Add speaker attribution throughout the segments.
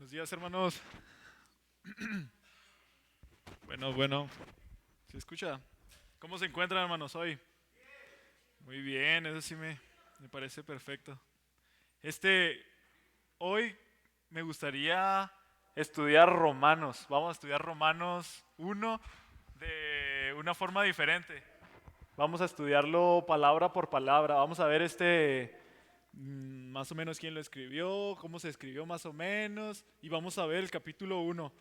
Speaker 1: Buenos días, hermanos. Bueno, ¿se escucha? ¿Cómo se encuentran, hermanos, hoy? Muy bien, eso sí me parece perfecto. Este, Hoy me gustaría estudiar Romanos. Vamos a estudiar Romanos 1 de una forma diferente. Vamos a estudiarlo palabra por palabra. Vamos a ver más o menos quién lo escribió, cómo se escribió más o menos, y vamos a ver el capítulo 1.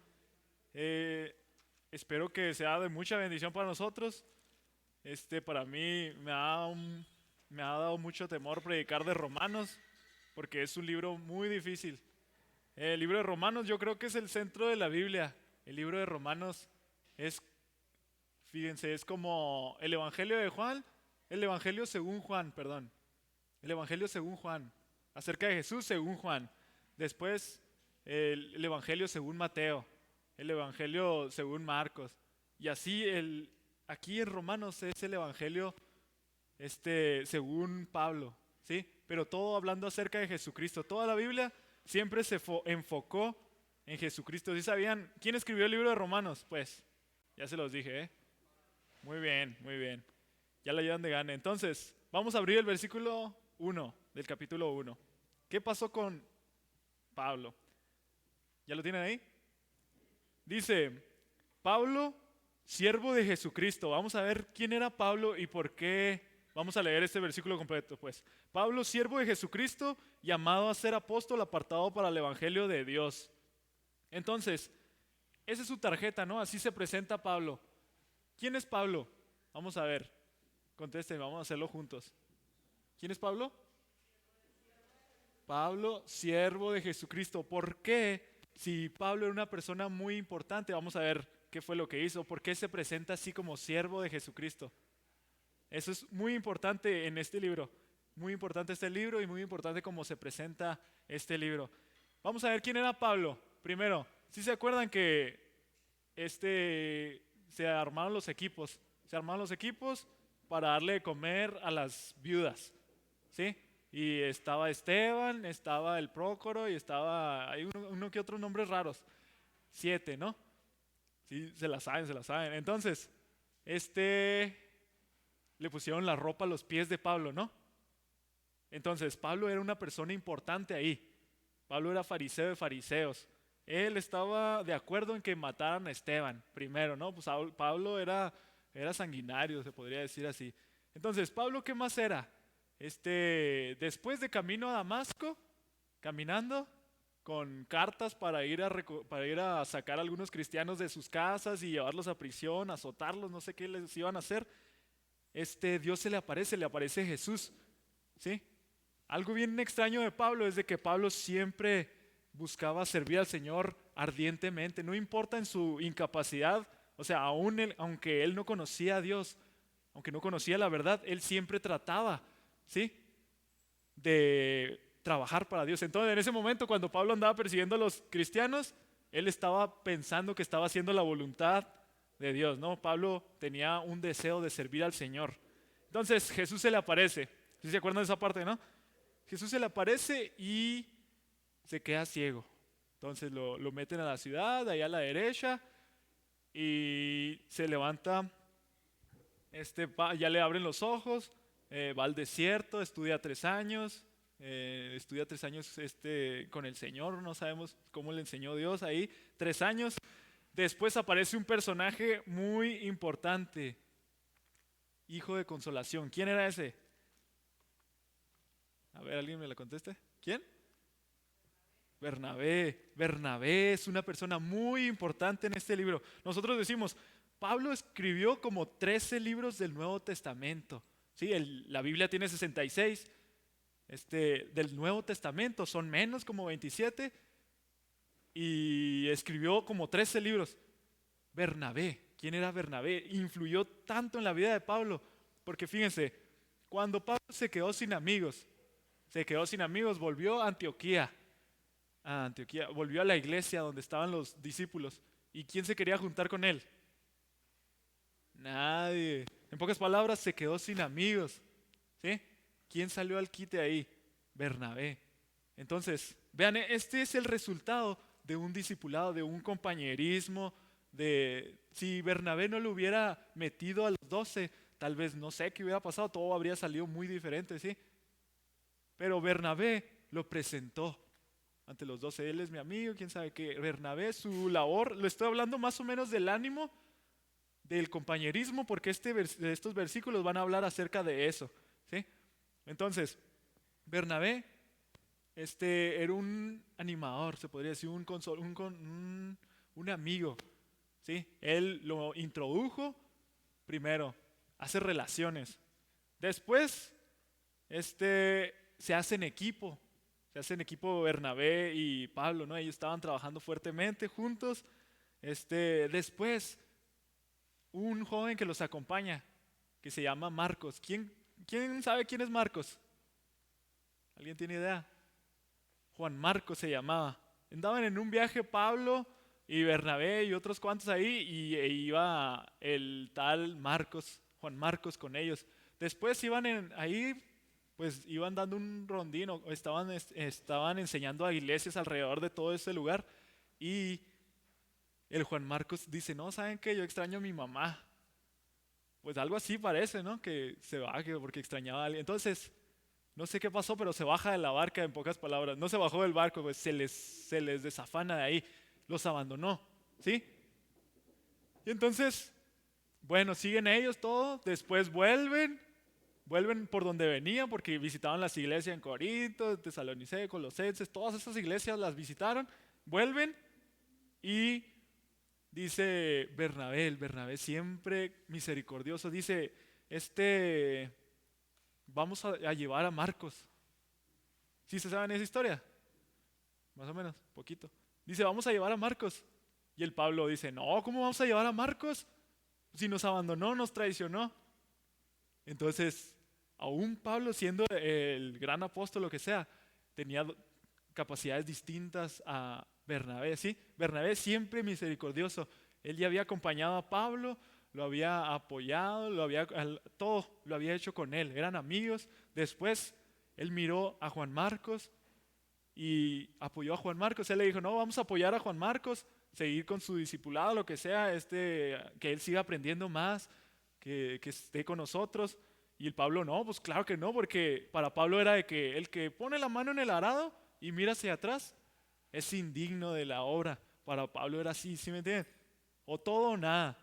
Speaker 1: Eh, Espero que sea de mucha bendición para nosotros. Para mí me ha dado mucho temor predicar de Romanos, porque es un libro muy difícil. El libro de Romanos yo creo que es el centro de la Biblia. El libro de Romanos es, fíjense, es como el Evangelio de Juan, el Evangelio según Juan, perdón. El Evangelio según Juan, acerca de Jesús según Juan. Después el Evangelio según Mateo, el Evangelio según Marcos. Y así aquí en Romanos es el Evangelio según Pablo, ¿sí? Pero todo hablando acerca de Jesucristo. Toda la Biblia siempre se enfocó en Jesucristo. ¿Sí sabían quién escribió el libro de Romanos? Pues ya se los dije, ¿eh? Muy bien, muy bien. Ya la llevan de gane. Entonces, vamos a abrir el versículo 1 del capítulo 1. ¿Qué pasó con Pablo? ¿Ya lo tienen ahí? Dice, Pablo, siervo de Jesucristo. Vamos a ver quién era Pablo y por qué. Vamos a leer este versículo completo, pues. Pablo, siervo de Jesucristo, llamado a ser apóstol, apartado para el evangelio de Dios. Entonces, esa es su tarjeta, ¿no? Así se presenta Pablo. ¿Quién es Pablo? Vamos a ver. Contesten, vamos a hacerlo juntos. ¿Quién es Pablo? Pablo, siervo de Jesucristo. ¿Por qué? Si Pablo era una persona muy importante, vamos a ver qué fue lo que hizo. ¿Por qué se presenta así como siervo de Jesucristo? Eso es muy importante en este libro. Muy importante este libro y muy importante cómo se presenta este libro. Vamos a ver quién era Pablo. Primero, si se acuerdan que se armaron los equipos. Se armaron los equipos para darle de comer a las viudas. ¿Sí? Y estaba Esteban, estaba el Prócoro y hay uno que otros nombres raros. 7, ¿no? Sí, se la saben, se la saben. Entonces, le pusieron la ropa a los pies de Pablo, ¿no? Entonces, Pablo era una persona importante ahí. Pablo era fariseo de fariseos. Él estaba de acuerdo en que mataran a Esteban primero, ¿no? Pues Pablo era sanguinario, se podría decir así. Entonces, Pablo, ¿qué más era? Después de camino a Damasco, caminando con cartas para ir a sacar a algunos cristianos de sus casas y llevarlos a prisión, azotarlos, no sé qué les iban a hacer. Dios le aparece Jesús, ¿sí? Algo bien extraño de Pablo es de que Pablo siempre buscaba servir al Señor ardientemente, no importa en su incapacidad, o sea, aunque él no conocía a Dios, aunque no conocía la verdad, él siempre trataba, ¿sí? De trabajar para Dios. Entonces, en ese momento, cuando Pablo andaba persiguiendo a los cristianos, él estaba pensando que estaba haciendo la voluntad de Dios, ¿no? Pablo tenía un deseo de servir al Señor. Entonces, Jesús se le aparece. ¿Sí se acuerdan de esa parte, no? Jesús se le aparece y se queda ciego. Entonces lo meten a la ciudad, allá a la derecha, y se levanta, ya le abren los ojos, va al desierto, estudia 3 años, con el Señor, no sabemos cómo le enseñó Dios ahí, 3 años. Después aparece un personaje muy importante, hijo de consolación. ¿Quién era ese? A ver, ¿alguien me la conteste? ¿Quién? Bernabé. Bernabé es una persona muy importante en este libro. Nosotros decimos, Pablo escribió como 13 libros del Nuevo Testamento. ¿Sí? La Biblia tiene 66. Del Nuevo Testamento son menos, como 27. Y escribió como 13 libros. Bernabé. ¿Quién era Bernabé? Influyó tanto en la vida de Pablo. Porque fíjense, cuando Pablo se quedó sin amigos, volvió a Antioquía. Volvió a la iglesia donde estaban los discípulos. ¿Y quién se quería juntar con él? Nadie. En pocas palabras, se quedó sin amigos. ¿Sí? ¿Quién salió al quite ahí? Bernabé. Entonces, vean, este es el resultado de un discipulado, de un compañerismo, de si Bernabé no lo hubiera metido a los 12, tal vez no sé qué hubiera pasado, todo habría salido muy diferente, ¿sí? Pero Bernabé lo presentó ante los 12. Él es mi amigo, quién sabe qué. Bernabé, su labor, lo estoy hablando más o menos del ánimo, del compañerismo, porque estos versículos van a hablar acerca de eso, ¿sí? Entonces, Bernabé, era un animador, se podría decir, un amigo, ¿sí? Él lo introdujo primero, hace relaciones. Después, se hacen equipo. Se hacen equipo Bernabé y Pablo, ¿no? Ellos estaban trabajando fuertemente juntos. Después, un joven que los acompaña, que se llama Marcos. ¿Quién sabe quién es Marcos? ¿Alguien tiene idea? Juan Marcos se llamaba. Andaban en un viaje Pablo y Bernabé y otros cuantos ahí e iba el tal Marcos, Juan Marcos con ellos. Después ahí, pues iban dando un rondín o estaban enseñando a iglesias alrededor de todo ese lugar y el Juan Marcos dice, no, ¿saben qué? Yo extraño a mi mamá. Pues algo así parece, ¿no? Que se va porque extrañaba a alguien. Entonces, no sé qué pasó, pero se baja de la barca, en pocas palabras. No se bajó del barco, pues se les desafana de ahí. Los abandonó, ¿sí? Y entonces, bueno, siguen ellos todo. Después vuelven por donde venían, porque visitaban las iglesias en Corinto, Tesalonicenses, Colosenses, todas esas iglesias las visitaron. Vuelven y dice Bernabé, el Bernabé siempre misericordioso, dice, vamos a llevar a Marcos. ¿Sí se saben esa historia? Más o menos, poquito. Dice, vamos a llevar a Marcos. Y el Pablo dice, no, ¿cómo vamos a llevar a Marcos? Si nos abandonó, nos traicionó. Entonces, aún Pablo siendo el gran apóstol, lo que sea, tenía capacidades distintas a Bernabé, ¿sí? Bernabé siempre misericordioso. Él ya había acompañado a Pablo, lo había apoyado, todo lo había hecho con él. Eran amigos. Después, él miró a Juan Marcos y apoyó a Juan Marcos. Él le dijo, no, vamos a apoyar a Juan Marcos, seguir con su discipulado, lo que sea, que él siga aprendiendo más, que esté con nosotros. Y el Pablo, no, pues claro que no, porque para Pablo era de que el que pone la mano en el arado y mira hacia atrás es indigno de la obra. Para Pablo era así, ¿sí me entienden? O todo o nada.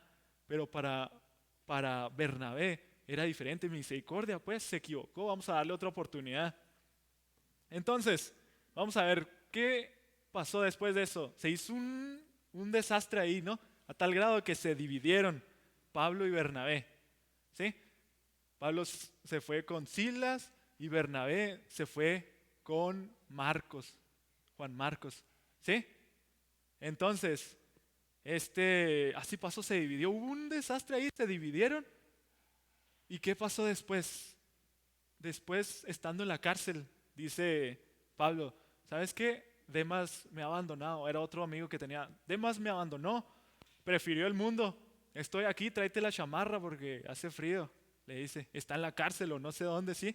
Speaker 1: Pero para Bernabé era diferente. Misericordia, pues se equivocó, vamos a darle otra oportunidad. Entonces, vamos a ver qué pasó después de eso. Se hizo un desastre ahí, ¿no? A tal grado que se dividieron Pablo y Bernabé, ¿sí? Pablo se fue con Silas y Bernabé se fue con Marcos, Juan Marcos, ¿sí? Entonces, así pasó, se dividió. Hubo un desastre ahí, se dividieron. ¿Y qué pasó después? Después, estando en la cárcel, dice Pablo, ¿sabes qué? Demas me ha abandonado. Era otro amigo que tenía. Demas me abandonó, prefirió el mundo. Estoy aquí, tráete la chamarra porque hace frío. Le dice, está en la cárcel o no sé dónde, sí.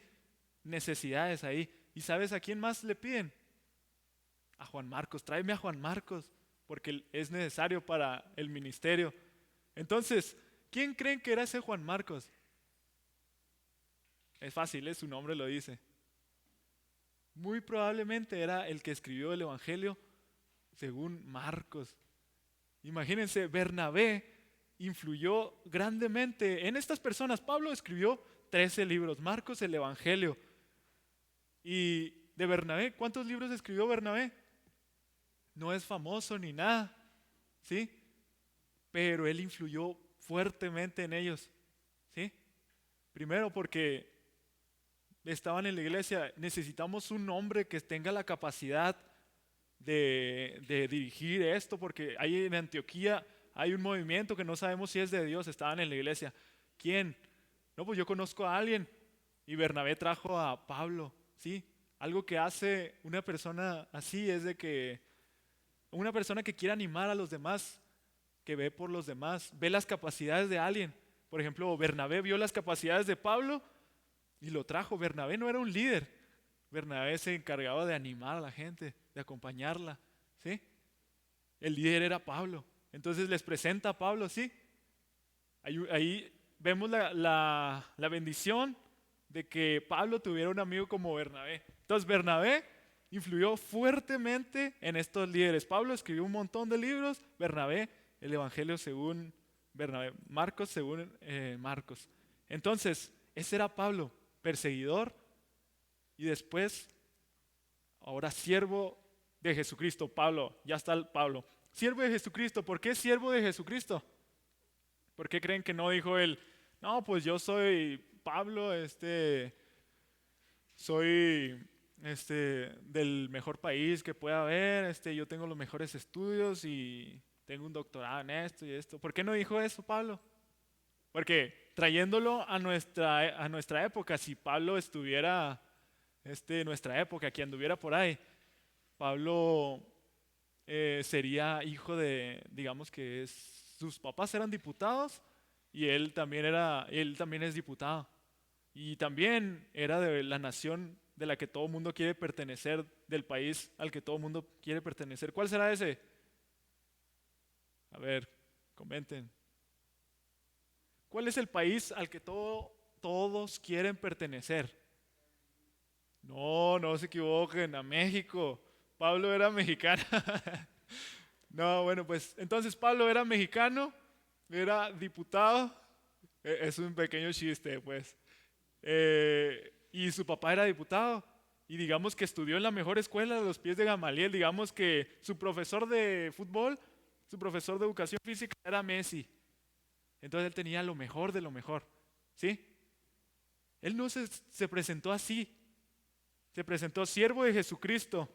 Speaker 1: Necesidades ahí. ¿Y sabes a quién más le piden? A Juan Marcos, tráeme a Juan Marcos, porque es necesario para el ministerio. Entonces, ¿quién creen que era ese Juan Marcos? Es fácil, su nombre lo dice. Muy probablemente era el que escribió el Evangelio según Marcos. Imagínense, Bernabé influyó grandemente en estas personas. Pablo escribió 13 libros, Marcos el Evangelio. Y de Bernabé, ¿cuántos libros escribió Bernabé? No es famoso ni nada, ¿sí? Pero él influyó fuertemente en ellos, ¿sí? Primero porque estaban en la iglesia, necesitamos un hombre que tenga la capacidad de dirigir esto, porque hay en Antioquía hay un movimiento que no sabemos si es de Dios. Estaban en la iglesia. ¿Quién? No, pues yo conozco a alguien. Y Bernabé trajo a Pablo, ¿sí? Algo que hace una persona así es de que una persona que quiere animar a los demás, que ve por los demás, ve las capacidades de alguien. Por ejemplo, Bernabé vio las capacidades de Pablo y lo trajo. Bernabé no era un líder. Bernabé se encargaba de animar a la gente, de acompañarla, ¿sí? El líder era Pablo. Entonces les presenta a Pablo, sí. Ahí vemos la bendición de que Pablo tuviera un amigo como Bernabé. Entonces Bernabé influyó fuertemente en estos líderes. Pablo escribió un montón de libros, Bernabé, el Evangelio según Bernabé, Marcos según Marcos. Entonces, ese era Pablo, perseguidor y después, ahora siervo de Jesucristo. Pablo, ya está el Pablo. Siervo de Jesucristo, ¿por qué siervo de Jesucristo? ¿Por qué creen que no dijo él, no, pues yo soy Pablo, soy del mejor país que pueda haber, yo tengo los mejores estudios y tengo un doctorado en esto y esto? ¿Por qué no dijo eso Pablo? Porque trayéndolo a nuestra época, si Pablo estuviera en nuestra época, que anduviera por ahí, Pablo sería hijo de, digamos que sus papás eran diputados y él también es diputado. Y también era de la nación de la que todo el mundo quiere pertenecer, del país al que todo el mundo quiere pertenecer. ¿Cuál será ese? A ver, comenten. ¿Cuál es el país al que todos quieren pertenecer? No, no se equivoquen, a México. Pablo era mexicano. No, bueno, pues entonces Pablo era mexicano, era diputado. Es un pequeño chiste, pues. Y su papá era diputado. Y digamos que estudió en la mejor escuela de los pies de Gamaliel. Digamos que su profesor de fútbol, su profesor de educación física era Messi. Entonces él tenía lo mejor de lo mejor. ¿Sí? Él no se presentó así. Se presentó siervo de Jesucristo.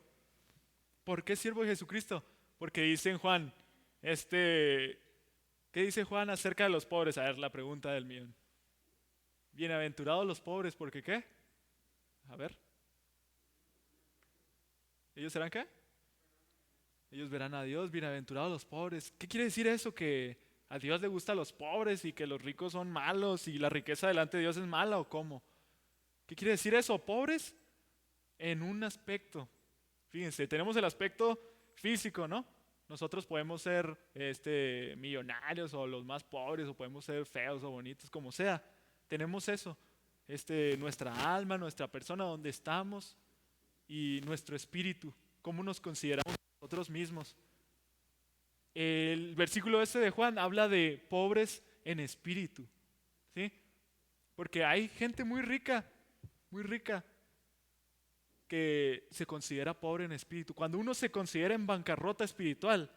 Speaker 1: ¿Por qué siervo de Jesucristo? Porque dice en Juan, ¿qué dice Juan acerca de los pobres? A ver, la pregunta del millón. Bienaventurados los pobres, ¿por qué qué? A ver. ¿Ellos serán qué? Ellos verán a Dios, bienaventurados los pobres. ¿Qué quiere decir eso? Que a Dios le gustan los pobres y que los ricos son malos y la riqueza delante de Dios es mala, ¿o cómo? ¿Qué quiere decir eso? Pobres en un aspecto. Fíjense, tenemos el aspecto físico, ¿no? Nosotros podemos ser millonarios o los más pobres o podemos ser feos o bonitos, como sea. Tenemos eso, nuestra alma, nuestra persona, donde estamos y nuestro espíritu, cómo nos consideramos nosotros mismos. El versículo de Juan habla de pobres en espíritu, ¿sí? Porque hay gente muy rica, que se considera pobre en espíritu. Cuando uno se considera en bancarrota espiritual,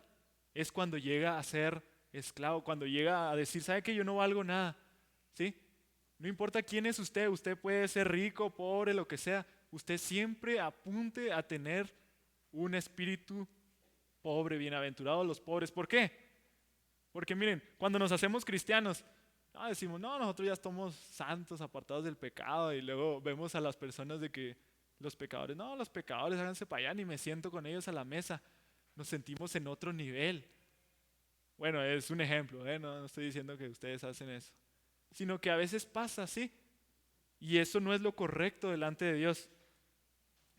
Speaker 1: es cuando llega a ser esclavo, cuando llega a decir, ¿sabe qué? Yo no valgo nada, ¿sí? No importa quién es usted puede ser rico, pobre, lo que sea, usted siempre apunte a tener un espíritu pobre, bienaventurados los pobres. ¿Por qué? Porque miren, cuando nos hacemos cristianos, decimos, no, nosotros ya somos santos, apartados del pecado, y luego vemos a las personas de que los pecadores, no, los pecadores háganse para allá, ni me siento con ellos a la mesa. Nos sentimos en otro nivel. Bueno, es un ejemplo, no estoy diciendo que ustedes hacen eso, sino que a veces pasa así, y eso no es lo correcto delante de Dios.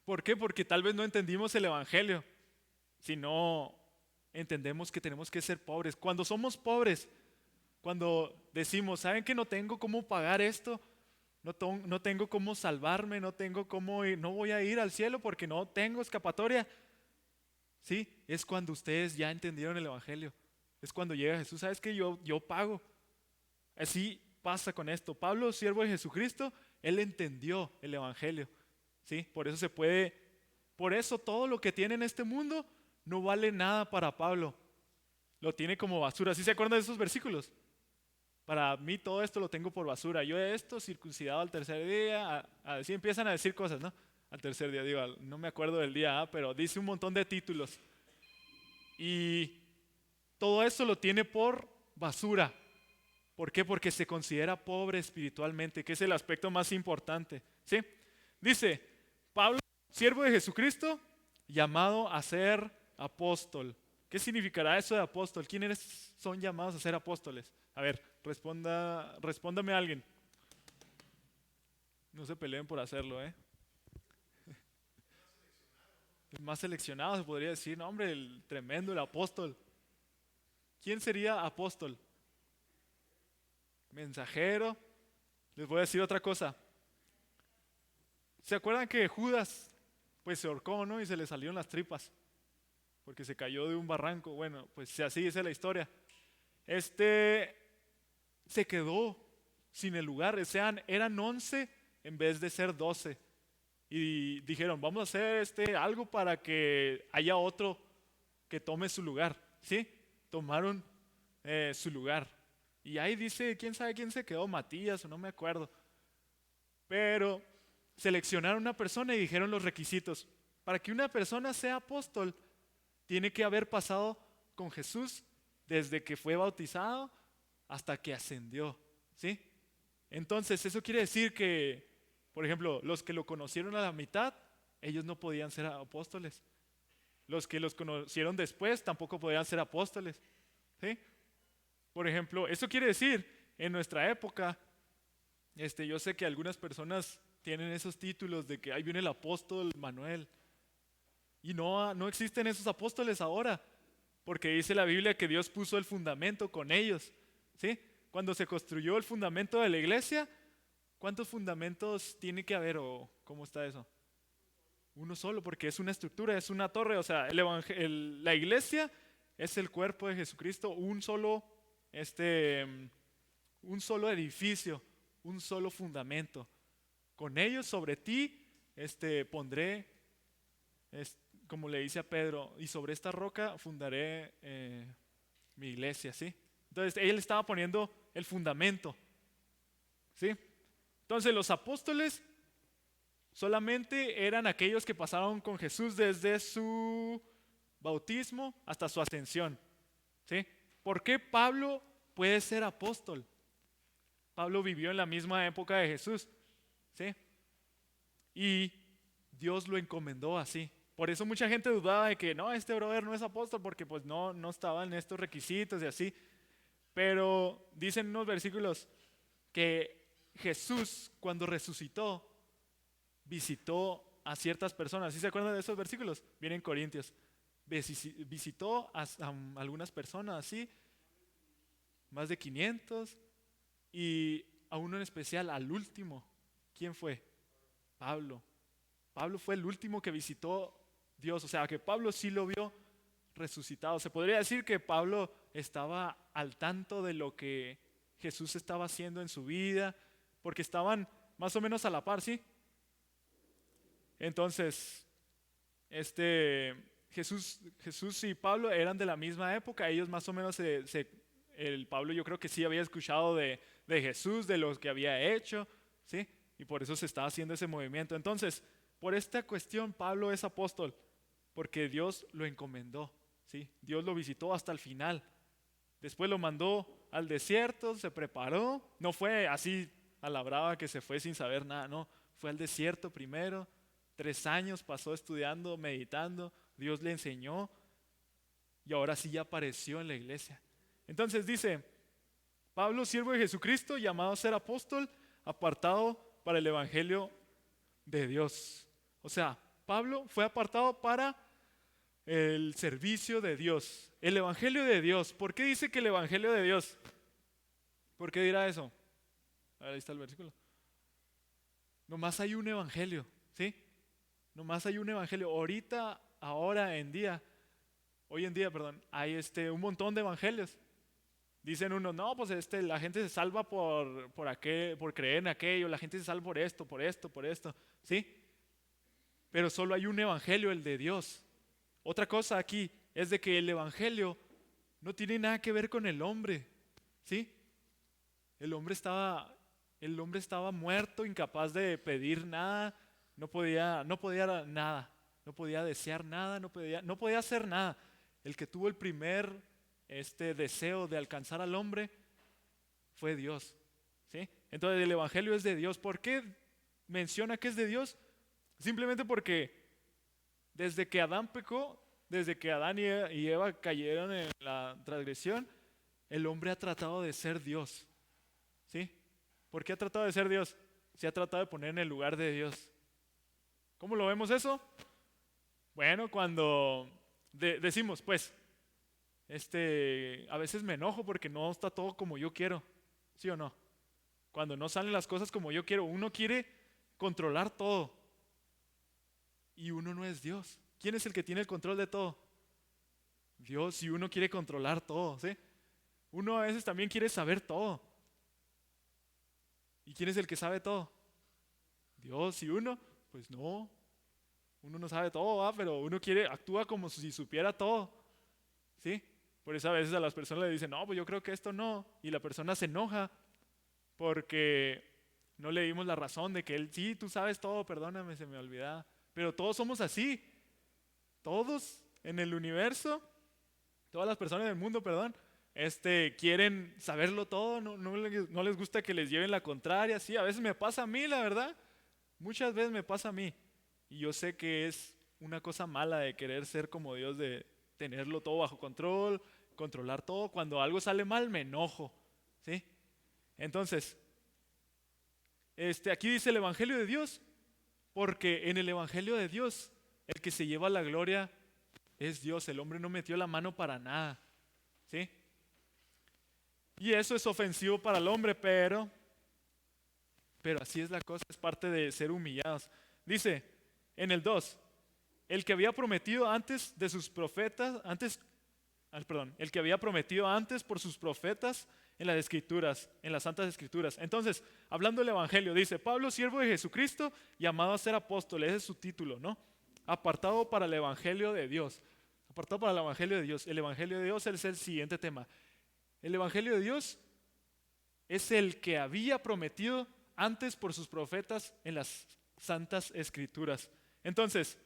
Speaker 1: ¿Por qué? Porque tal vez no entendimos el Evangelio, si no entendemos que tenemos que ser pobres. Cuando somos pobres, cuando decimos, ¿saben que no tengo cómo pagar esto? No tengo cómo salvarme, no tengo cómo ir, no voy a ir al cielo porque no tengo escapatoria. Sí, es cuando ustedes ya entendieron el Evangelio. Es cuando llega Jesús, ¿sabes qué? Yo pago. Así pasa con esto. Pablo, siervo de Jesucristo, él entendió el Evangelio. ¿Sí? Por eso todo lo que tiene en este mundo no vale nada para Pablo. Lo tiene como basura. ¿Sí se acuerdan de esos versículos? Para mí todo esto lo tengo por basura. Yo esto, circuncidado al tercer día, así empiezan a decir cosas, ¿no? Al tercer día, digo, no me acuerdo del día, pero dice un montón de títulos. Y todo eso lo tiene por basura. ¿Por qué? Porque se considera pobre espiritualmente, que es el aspecto más importante. ¿Sí? Dice, Pablo, siervo de Jesucristo, llamado a ser apóstol. ¿Qué significará eso de apóstol? ¿Quiénes son llamados a ser apóstoles? A ver, respóndame a alguien. No se peleen por hacerlo, ¿eh? el más seleccionado, se podría decir, no hombre, el tremendo, el apóstol. ¿Quién sería apóstol? Mensajero. Les voy a decir otra cosa. ¿Se acuerdan que Judas pues se ahorcó, ¿no? Y se le salieron las tripas porque se cayó de un barranco. Bueno, pues así dice la historia. Se quedó sin el lugar. O sea, eran 11 en vez de ser 12. Y dijeron, vamos a hacer algo para que haya otro que tome su lugar. ¿Sí? Tomaron su lugar. Y ahí dice, quién sabe quién se quedó, Matías o no me acuerdo. Pero seleccionaron una persona y dijeron los requisitos. Para que una persona sea apóstol, tiene que haber pasado con Jesús desde que fue bautizado hasta que ascendió. ¿Sí? Entonces, eso quiere decir que, por ejemplo, los que lo conocieron a la mitad, ellos no podían ser apóstoles. Los que los conocieron después tampoco podían ser apóstoles. ¿Sí? Por ejemplo, eso quiere decir, en nuestra época, yo sé que algunas personas tienen esos títulos de que ahí viene el apóstol Manuel. Y no existen esos apóstoles ahora, porque dice la Biblia que Dios puso el fundamento con ellos. ¿Sí? Cuando se construyó el fundamento de la iglesia, ¿cuántos fundamentos tiene que haber o cómo está eso? Uno solo, porque es una estructura, es una torre. O sea, la iglesia es el cuerpo de Jesucristo, un solo edificio, un solo fundamento. Con ellos sobre ti pondré, como le dice a Pedro, y sobre esta roca fundaré mi iglesia, ¿sí? Entonces él estaba poniendo el fundamento, ¿sí? Entonces los apóstoles solamente eran aquellos que pasaron con Jesús desde su bautismo hasta su ascensión, ¿sí? ¿Por qué Pablo puede ser apóstol? Pablo vivió en la misma época de Jesús, ¿sí? Y Dios lo encomendó así. Por eso mucha gente dudaba de que no, este brother no es apóstol porque pues no estaba en estos requisitos y así. Pero dicen unos versículos que Jesús cuando resucitó visitó a ciertas personas. ¿Sí se acuerdan de esos versículos? Vienen en Corintios. Visitó a algunas personas así, más de 500, y a uno en especial, al último. ¿Quién fue? Pablo. Pablo fue el último que visitó Dios, o sea que Pablo sí lo vio resucitado. Se podría decir que Pablo estaba al tanto de lo que Jesús estaba haciendo en su vida, porque estaban más o menos a la par, ¿sí? Entonces, Jesús y Pablo eran de la misma época. Ellos más o menos el Pablo yo creo que sí había escuchado de Jesús, de lo que había hecho, ¿sí? Y por eso se estaba haciendo ese movimiento. Entonces, por esta cuestión Pablo es apóstol, porque Dios lo encomendó, ¿sí? Dios lo visitó hasta el final. Después lo mandó al desierto, se preparó. No fue así a la brava que se fue sin saber nada, no. Fue al desierto primero. 3 años pasó estudiando, meditando. Dios le enseñó y ahora sí ya apareció en la iglesia. Entonces dice, Pablo, siervo de Jesucristo, llamado a ser apóstol, apartado para el evangelio de Dios. O sea, Pablo fue apartado para el servicio de Dios, el evangelio de Dios. ¿Por qué dice que el evangelio de Dios? ¿Por qué dirá eso? Ahí está el versículo. Nomás hay un evangelio, ¿sí? Nomás hay un evangelio. Hoy en día, hay un montón de evangelios. Dicen unos, no, pues la gente se salva por creer en aquello, la gente se salva por esto, ¿sí? Pero solo hay un evangelio, el de Dios. Otra cosa aquí es de que el evangelio no tiene nada que ver con el hombre, ¿sí? El hombre estaba muerto, incapaz de pedir nada, no podía nada, no podía desear nada, no podía hacer nada. El que tuvo el primer deseo de alcanzar al hombre fue Dios, ¿sí? Entonces el evangelio es de Dios. ¿Por qué menciona que es de Dios? Simplemente porque desde que Adán pecó, desde que Adán y Eva cayeron en la transgresión, el hombre ha tratado de ser Dios, ¿sí? ¿Por qué ha tratado de ser Dios? Se ha tratado de poner en el lugar de Dios. ¿Cómo lo vemos eso? Bueno, cuando decimos, pues, a veces me enojo porque no está todo como yo quiero, ¿sí o no? Cuando no salen las cosas como yo quiero, uno quiere controlar todo y uno no es Dios. ¿Quién es el que tiene el control de todo? Dios, y uno quiere controlar todo, ¿sí? Uno a veces también quiere saber todo. ¿Y quién es el que sabe todo? Dios, y uno, pues no, uno no sabe todo, ¿va? Pero uno actúa como si supiera todo, ¿sí? Por eso a veces a las personas le dicen, no, pues yo creo que esto no, y la persona se enoja porque no le dimos la razón de que él, sí, tú sabes todo, perdóname, se me olvidaba. Pero todos somos así, todos en el universo, todas las personas del mundo, perdón, quieren saberlo todo, no les gusta que les lleven la contraria, sí, a veces me pasa a mí, la verdad, muchas veces me pasa a mí, y yo sé que es una cosa mala de querer ser como Dios, de tenerlo todo bajo control, controlar todo. Cuando algo sale mal me enojo, ¿sí? Entonces, aquí dice el Evangelio de Dios, porque en el Evangelio de Dios el que se lleva la gloria es Dios. El hombre no metió la mano para nada, ¿sí? Y eso es ofensivo para el hombre, pero así es la cosa, es parte de ser humillados. Dice en el 2, el que había prometido antes de sus profetas, el que había prometido antes por sus profetas en las escrituras, en las santas escrituras. Entonces, hablando del evangelio, dice, Pablo, siervo de Jesucristo, llamado a ser apóstol, ese es su título, ¿no? Apartado para el evangelio de Dios. Apartado para el evangelio de Dios. El evangelio de Dios es el siguiente tema. El evangelio de Dios es el que había prometido antes por sus profetas en las santas escrituras. Entonces,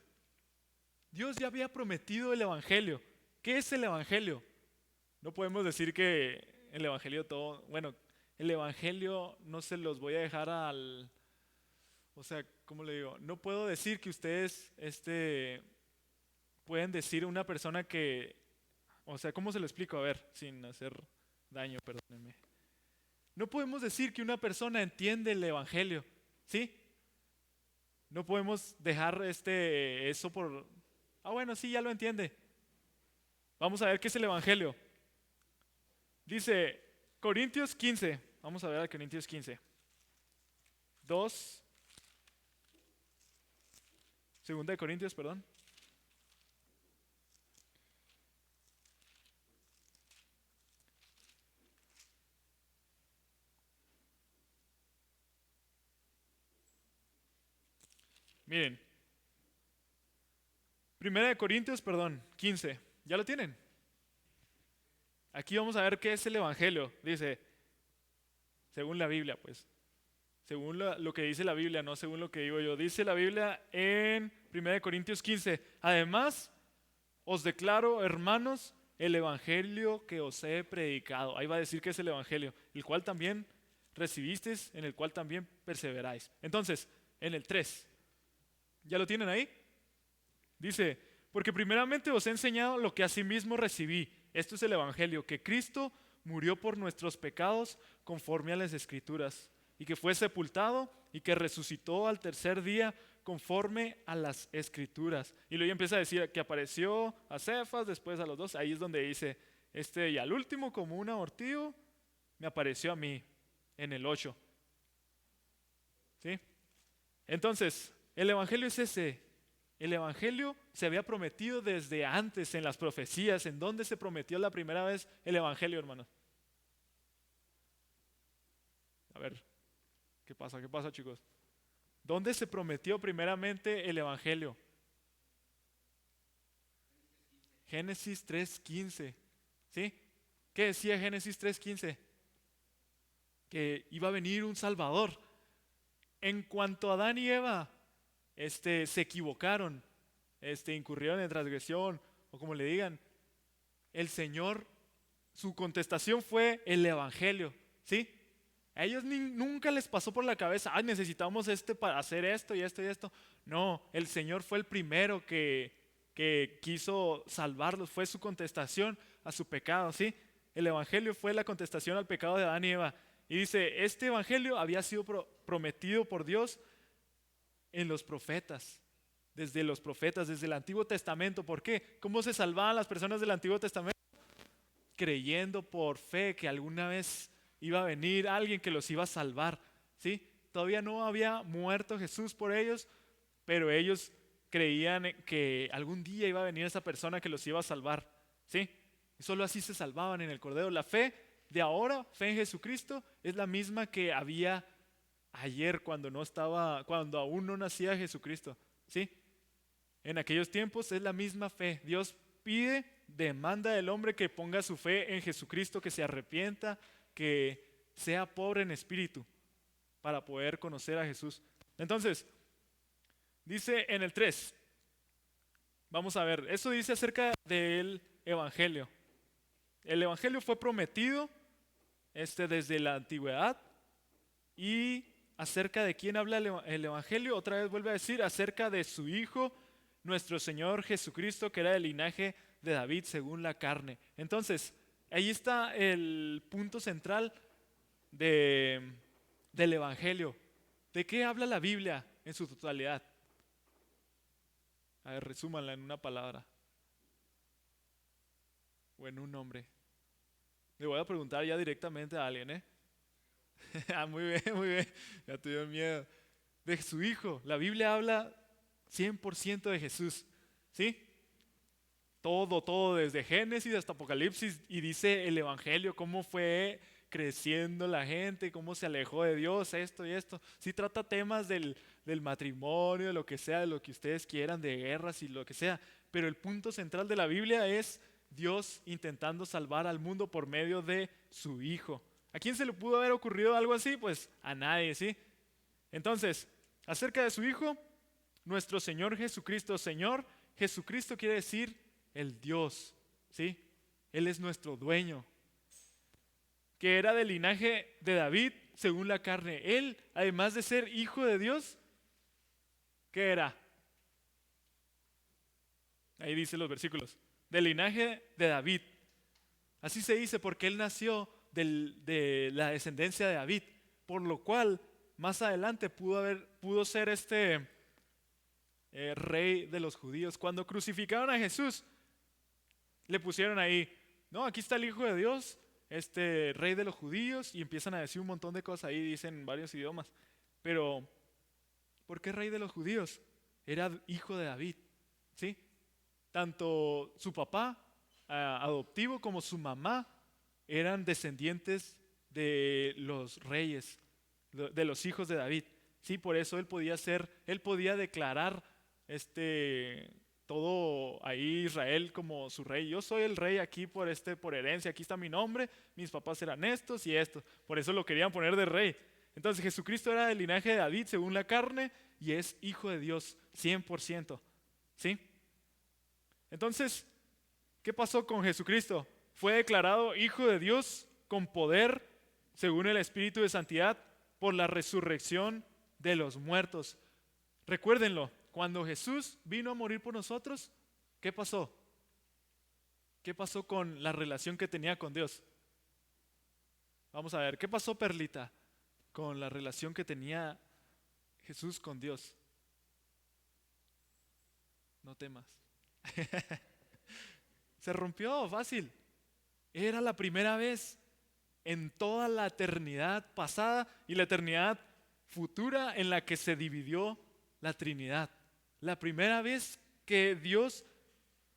Speaker 1: Dios ya había prometido el evangelio. ¿Qué es el evangelio? No podemos decir que el evangelio todo, bueno, el evangelio no se los voy a dejar o sea, ¿cómo le digo? No puedo decir que ustedes, pueden decir a una persona que, o sea, ¿cómo se lo explico? A ver, sin hacer daño, perdónenme. No podemos decir que una persona entiende el evangelio, ¿sí? No podemos dejar eso por, bueno, sí, ya lo entiende. Vamos a ver qué es el evangelio. Dice Corintios 15, vamos a ver a Corintios 15. 2, segunda de Corintios, perdón. Miren, primera de Corintios, perdón, 15, ¿ya lo tienen? Aquí vamos a ver qué es el evangelio. Dice, según la Biblia, pues. Según lo que dice la Biblia, no según lo que digo yo. Dice la Biblia en 1 Corintios 15. Además, os declaro, hermanos, el evangelio que os he predicado. Ahí va a decir que es el evangelio, el cual también recibisteis, en el cual también perseveráis. Entonces, en el 3, ¿ya lo tienen ahí? Dice, porque primeramente os he enseñado lo que asimismo recibí. Esto es el evangelio, que Cristo murió por nuestros pecados conforme a las escrituras, y que fue sepultado y que resucitó al tercer día conforme a las escrituras. Y luego empieza a decir que apareció a Cefas, después a los dos. Ahí es donde dice, y al último como un abortivo me apareció a mí, en el 8. ¿Sí? Entonces, el evangelio es ese. El evangelio se había prometido desde antes en las profecías. ¿En dónde se prometió la primera vez el evangelio, hermanos? A ver, ¿qué pasa? ¿Qué pasa, chicos? ¿Dónde se prometió primeramente el evangelio? Génesis 3:15. ¿Sí? ¿Qué decía Génesis 3:15? Que iba a venir un Salvador. En cuanto Adán y Eva se equivocaron, incurrieron en transgresión, o como le digan, el Señor, su contestación fue el evangelio, ¿sí? A ellos nunca les pasó por la cabeza, necesitamos para hacer esto y esto y esto. No, el Señor fue el primero que quiso salvarlos, fue su contestación a su pecado, ¿sí? El evangelio fue la contestación al pecado de Adán y Eva. Y dice, este evangelio había sido prometido por Dios en los profetas. desde los profetas, desde el Antiguo Testamento. ¿Por qué? ¿Cómo se salvaban las personas del Antiguo Testamento? Creyendo por fe que alguna vez iba a venir alguien que los iba a salvar, ¿sí? Todavía no había muerto Jesús por ellos, pero ellos creían que algún día iba a venir esa persona que los iba a salvar, ¿sí? Y solo así se salvaban en el Cordero. La fe de ahora, fe en Jesucristo, es la misma que había ayer cuando aún no nacía Jesucristo, ¿sí? En aquellos tiempos es la misma fe. Dios pide, demanda del hombre que ponga su fe en Jesucristo, que se arrepienta, que sea pobre en espíritu para poder conocer a Jesús. Entonces, dice en el 3, vamos a ver, eso dice acerca del Evangelio. El Evangelio fue prometido desde la antigüedad. Y acerca de quién habla el Evangelio, otra vez vuelve a decir, acerca de su Hijo, nuestro Señor Jesucristo, que era del linaje de David según la carne. Entonces, ahí está el punto central del Evangelio. ¿De qué habla la Biblia en su totalidad? A ver, resúmanla en una palabra o en un nombre. Le voy a preguntar ya directamente a alguien, ¿eh? Muy bien, muy bien. Ya tuvieron miedo. De su Hijo. La Biblia habla 100% de Jesús. ¿Sí? Todo, desde Génesis hasta Apocalipsis. Y dice el Evangelio, cómo fue creciendo la gente, cómo se alejó de Dios, esto y esto. Sí trata temas del matrimonio, de lo que sea, de lo que ustedes quieran, de guerras y lo que sea. Pero el punto central de la Biblia es Dios intentando salvar al mundo por medio de su Hijo. ¿A quién se le pudo haber ocurrido algo así? Pues a nadie, ¿sí? Entonces, acerca de su Hijo, nuestro Señor Jesucristo. Señor Jesucristo quiere decir el Dios, ¿sí? Él es nuestro dueño, que era del linaje de David según la carne. Él, además de ser hijo de Dios, ¿qué era? Ahí dice los versículos. Del linaje de David. Así se dice porque él nació de la descendencia de David, por lo cual más adelante pudo ser rey de los judíos. Cuando crucificaron a Jesús, le pusieron ahí, no, aquí está el Hijo de Dios, rey de los judíos, y empiezan a decir un montón de cosas ahí, dicen varios idiomas. Pero, ¿por qué rey de los judíos? Era hijo de David, ¿sí? Tanto su papá adoptivo como su mamá eran descendientes de los reyes, de los hijos de David. Sí, por eso él podía declarar todo ahí Israel como su rey. Yo soy el rey aquí por herencia, aquí está mi nombre, mis papás eran estos y estos. Por eso lo querían poner de rey. Entonces Jesucristo era del linaje de David según la carne y es hijo de Dios 100%. ¿Sí? Entonces, ¿qué pasó con Jesucristo? Fue declarado hijo de Dios con poder según el Espíritu de Santidad por la resurrección de los muertos. Recuérdenlo, cuando Jesús vino a morir por nosotros, ¿qué pasó? ¿Qué pasó con la relación que tenía con Dios? Vamos a ver, ¿qué pasó, Perlita, con la relación que tenía Jesús con Dios? No temas. Se rompió fácil. Era la primera vez en toda la eternidad pasada y la eternidad futura en la que se dividió la Trinidad. La primera vez que Dios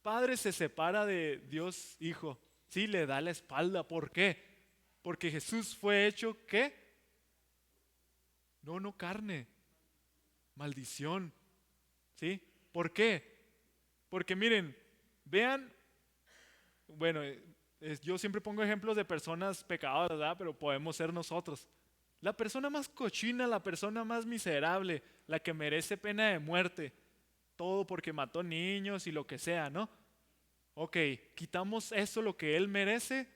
Speaker 1: Padre se separa de Dios Hijo. Sí, le da la espalda. ¿Por qué? Porque Jesús fue hecho, ¿qué? No carne. Maldición. ¿Sí? ¿Por qué? Porque miren, vean, bueno, yo siempre pongo ejemplos de personas pecadoras, ¿verdad? Pero podemos ser nosotros. La persona más cochina, la persona más miserable, la que merece pena de muerte, todo porque mató niños y lo que sea, ¿no? Ok, quitamos eso, lo que él merece,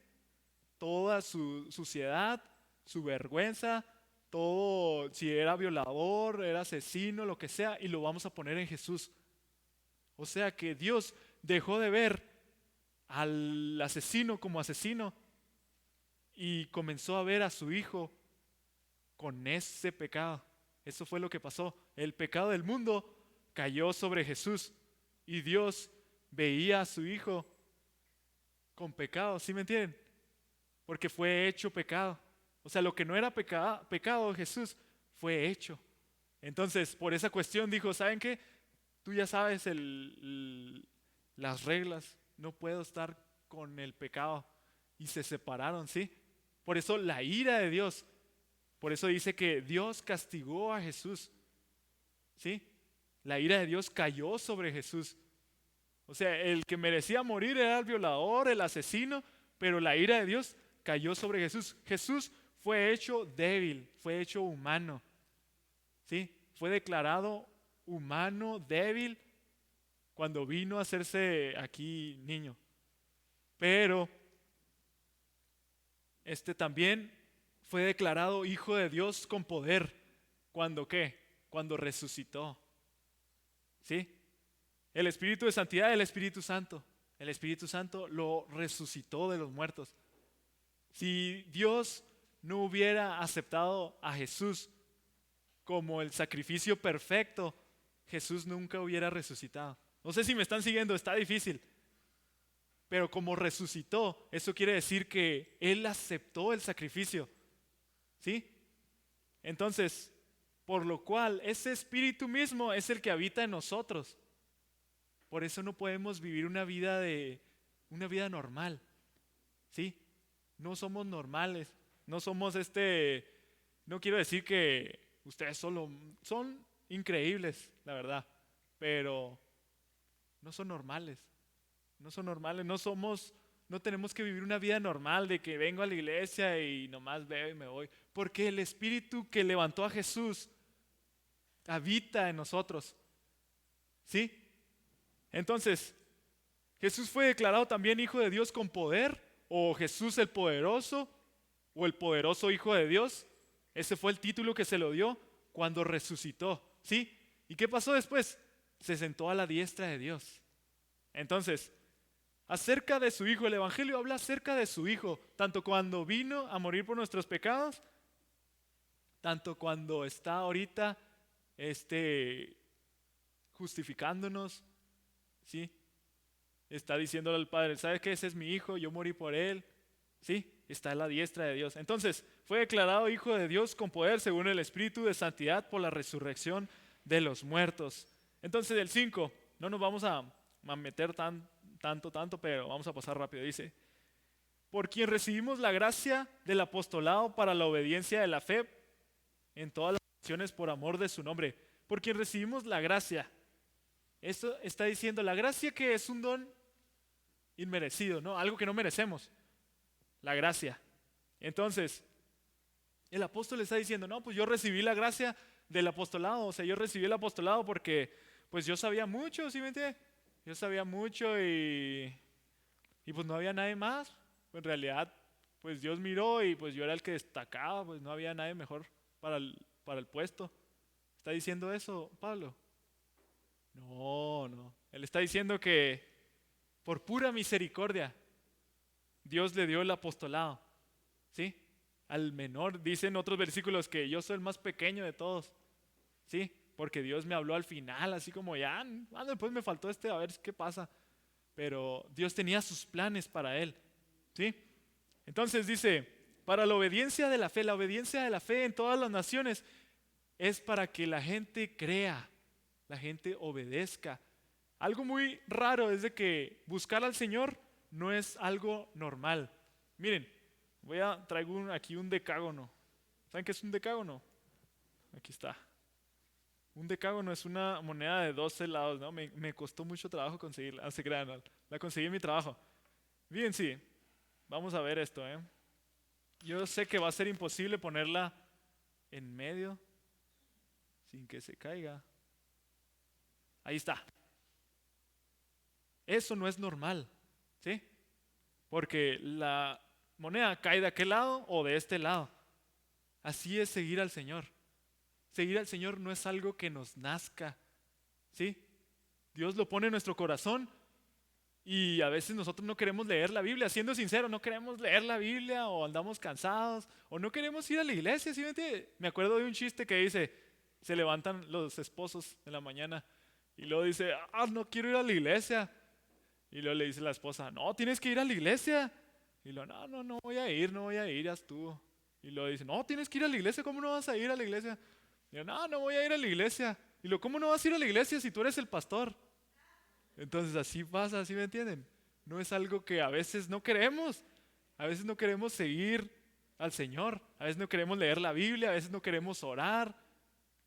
Speaker 1: toda su suciedad, su vergüenza, todo, si era violador, era asesino, lo que sea, y lo vamos a poner en Jesús. O sea que Dios dejó de ver al asesino como asesino y comenzó a ver a su hijo con ese pecado. Eso fue lo que pasó. El pecado del mundo cayó sobre Jesús y Dios veía a su hijo con pecado, ¿sí me entienden? Porque fue hecho pecado. O sea, lo que no era pecado, Jesús fue hecho. Entonces, por esa cuestión dijo, ¿saben qué? Tú ya sabes las reglas, no puedo estar con el pecado. Y se separaron, ¿sí? Por eso la ira de Dios, por eso dice que Dios castigó a Jesús, ¿sí? La ira de Dios cayó sobre Jesús. O sea, el que merecía morir era el violador, el asesino, pero la ira de Dios cayó sobre Jesús. Jesús fue hecho débil, fue hecho humano, ¿sí? Fue declarado humano, débil, cuando vino a hacerse aquí niño. Pero también fue declarado hijo de Dios con poder. ¿Cuándo qué? Cuando resucitó. ¿Sí? El Espíritu de Santidad, el Espíritu Santo. El Espíritu Santo lo resucitó de los muertos. Si Dios no hubiera aceptado a Jesús como el sacrificio perfecto, Jesús nunca hubiera resucitado. No sé si me están siguiendo, está difícil. Pero como resucitó, eso quiere decir que Él aceptó el sacrificio. ¿Sí? Entonces, por lo cual ese Espíritu mismo es el que habita en nosotros. Por eso no podemos vivir una vida normal. ¿Sí? No somos normales. No somos no quiero decir que ustedes solo son increíbles, la verdad, pero no son normales. No son normales, no tenemos que vivir una vida normal de que vengo a la iglesia y nomás veo y me voy. Porque el Espíritu que levantó a Jesús habita en nosotros. ¿Sí? Entonces, Jesús fue declarado también Hijo de Dios con poder, o Jesús el Poderoso, o el Poderoso Hijo de Dios. Ese fue el título que se lo dio cuando resucitó. ¿Sí? ¿Y qué pasó después? Se sentó a la diestra de Dios. Entonces, acerca de su Hijo, el Evangelio habla acerca de su Hijo, tanto cuando vino a morir por nuestros pecados, tanto cuando está ahorita justificándonos, ¿sí? Está diciéndole al Padre, ¿sabes qué? Ese es mi Hijo, yo morí por él, ¿sí? Está a la diestra de Dios. Entonces, fue declarado Hijo de Dios con poder según el Espíritu de Santidad por la resurrección de los muertos. Entonces, el 5, no nos vamos a meter tanto, pero vamos a pasar rápido. Dice, por quien recibimos la gracia del apostolado para la obediencia de la fe en todas las naciones por amor de su nombre. Por quien recibimos la gracia. Esto está diciendo la gracia, que es un don inmerecido, ¿no? Algo que no merecemos. La gracia. Entonces, el apóstol está diciendo, no, pues yo recibí la gracia del apostolado. O sea, yo recibí el apostolado porque pues yo sabía mucho, ¿sí me entiendes? Yo sabía mucho y pues no había nadie más. En realidad, pues Dios miró y pues yo era el que destacaba, pues no había nadie mejor para el puesto. ¿Está diciendo eso, Pablo? No. Él está diciendo que por pura misericordia Dios le dio el apostolado, ¿sí? Al menor, dicen otros versículos que yo soy el más pequeño de todos, ¿sí? Porque Dios me habló al final, así como ya, después me faltó a ver qué pasa. Pero Dios tenía sus planes para él, ¿sí? Entonces dice, para la obediencia de la fe en todas las naciones es para que la gente crea, la gente obedezca. Algo muy raro es de que buscar al Señor no es algo normal. Miren, traigo aquí un decágono. ¿Saben qué es un decágono? Aquí está. Un decágono es una moneda de 12 lados, ¿no? Me costó mucho trabajo conseguirla. No se crean, ¿no? La conseguí en mi trabajo. Bien, sí. Vamos a ver esto, ¿eh? Yo sé que va a ser imposible ponerla en medio sin que se caiga. Ahí está. Eso no es normal, ¿sí? Porque la moneda cae de aquel lado o de este lado. Así es seguir al Señor. Seguir al Señor no es algo que nos nazca, ¿sí? Dios lo pone en nuestro corazón y a veces nosotros no queremos leer la Biblia. Siendo sincero, no queremos leer la Biblia o andamos cansados o no queremos ir a la iglesia. ¿Sí? Me acuerdo de un chiste que dice, se levantan los esposos en la mañana Y luego dice, no quiero ir a la iglesia. Y luego le dice la esposa, no, tienes que ir a la iglesia. Y luego, no voy a ir, ya estuvo. Y luego dice, no, tienes que ir a la iglesia, ¿cómo no vas a ir a la iglesia? Y yo, no voy a ir a la iglesia. Y luego, ¿cómo no vas a ir a la iglesia si tú eres el pastor? Entonces así pasa, ¿sí me entienden? No es algo que a veces no queremos. A veces no queremos seguir al Señor. A veces no queremos leer la Biblia, a veces no queremos orar,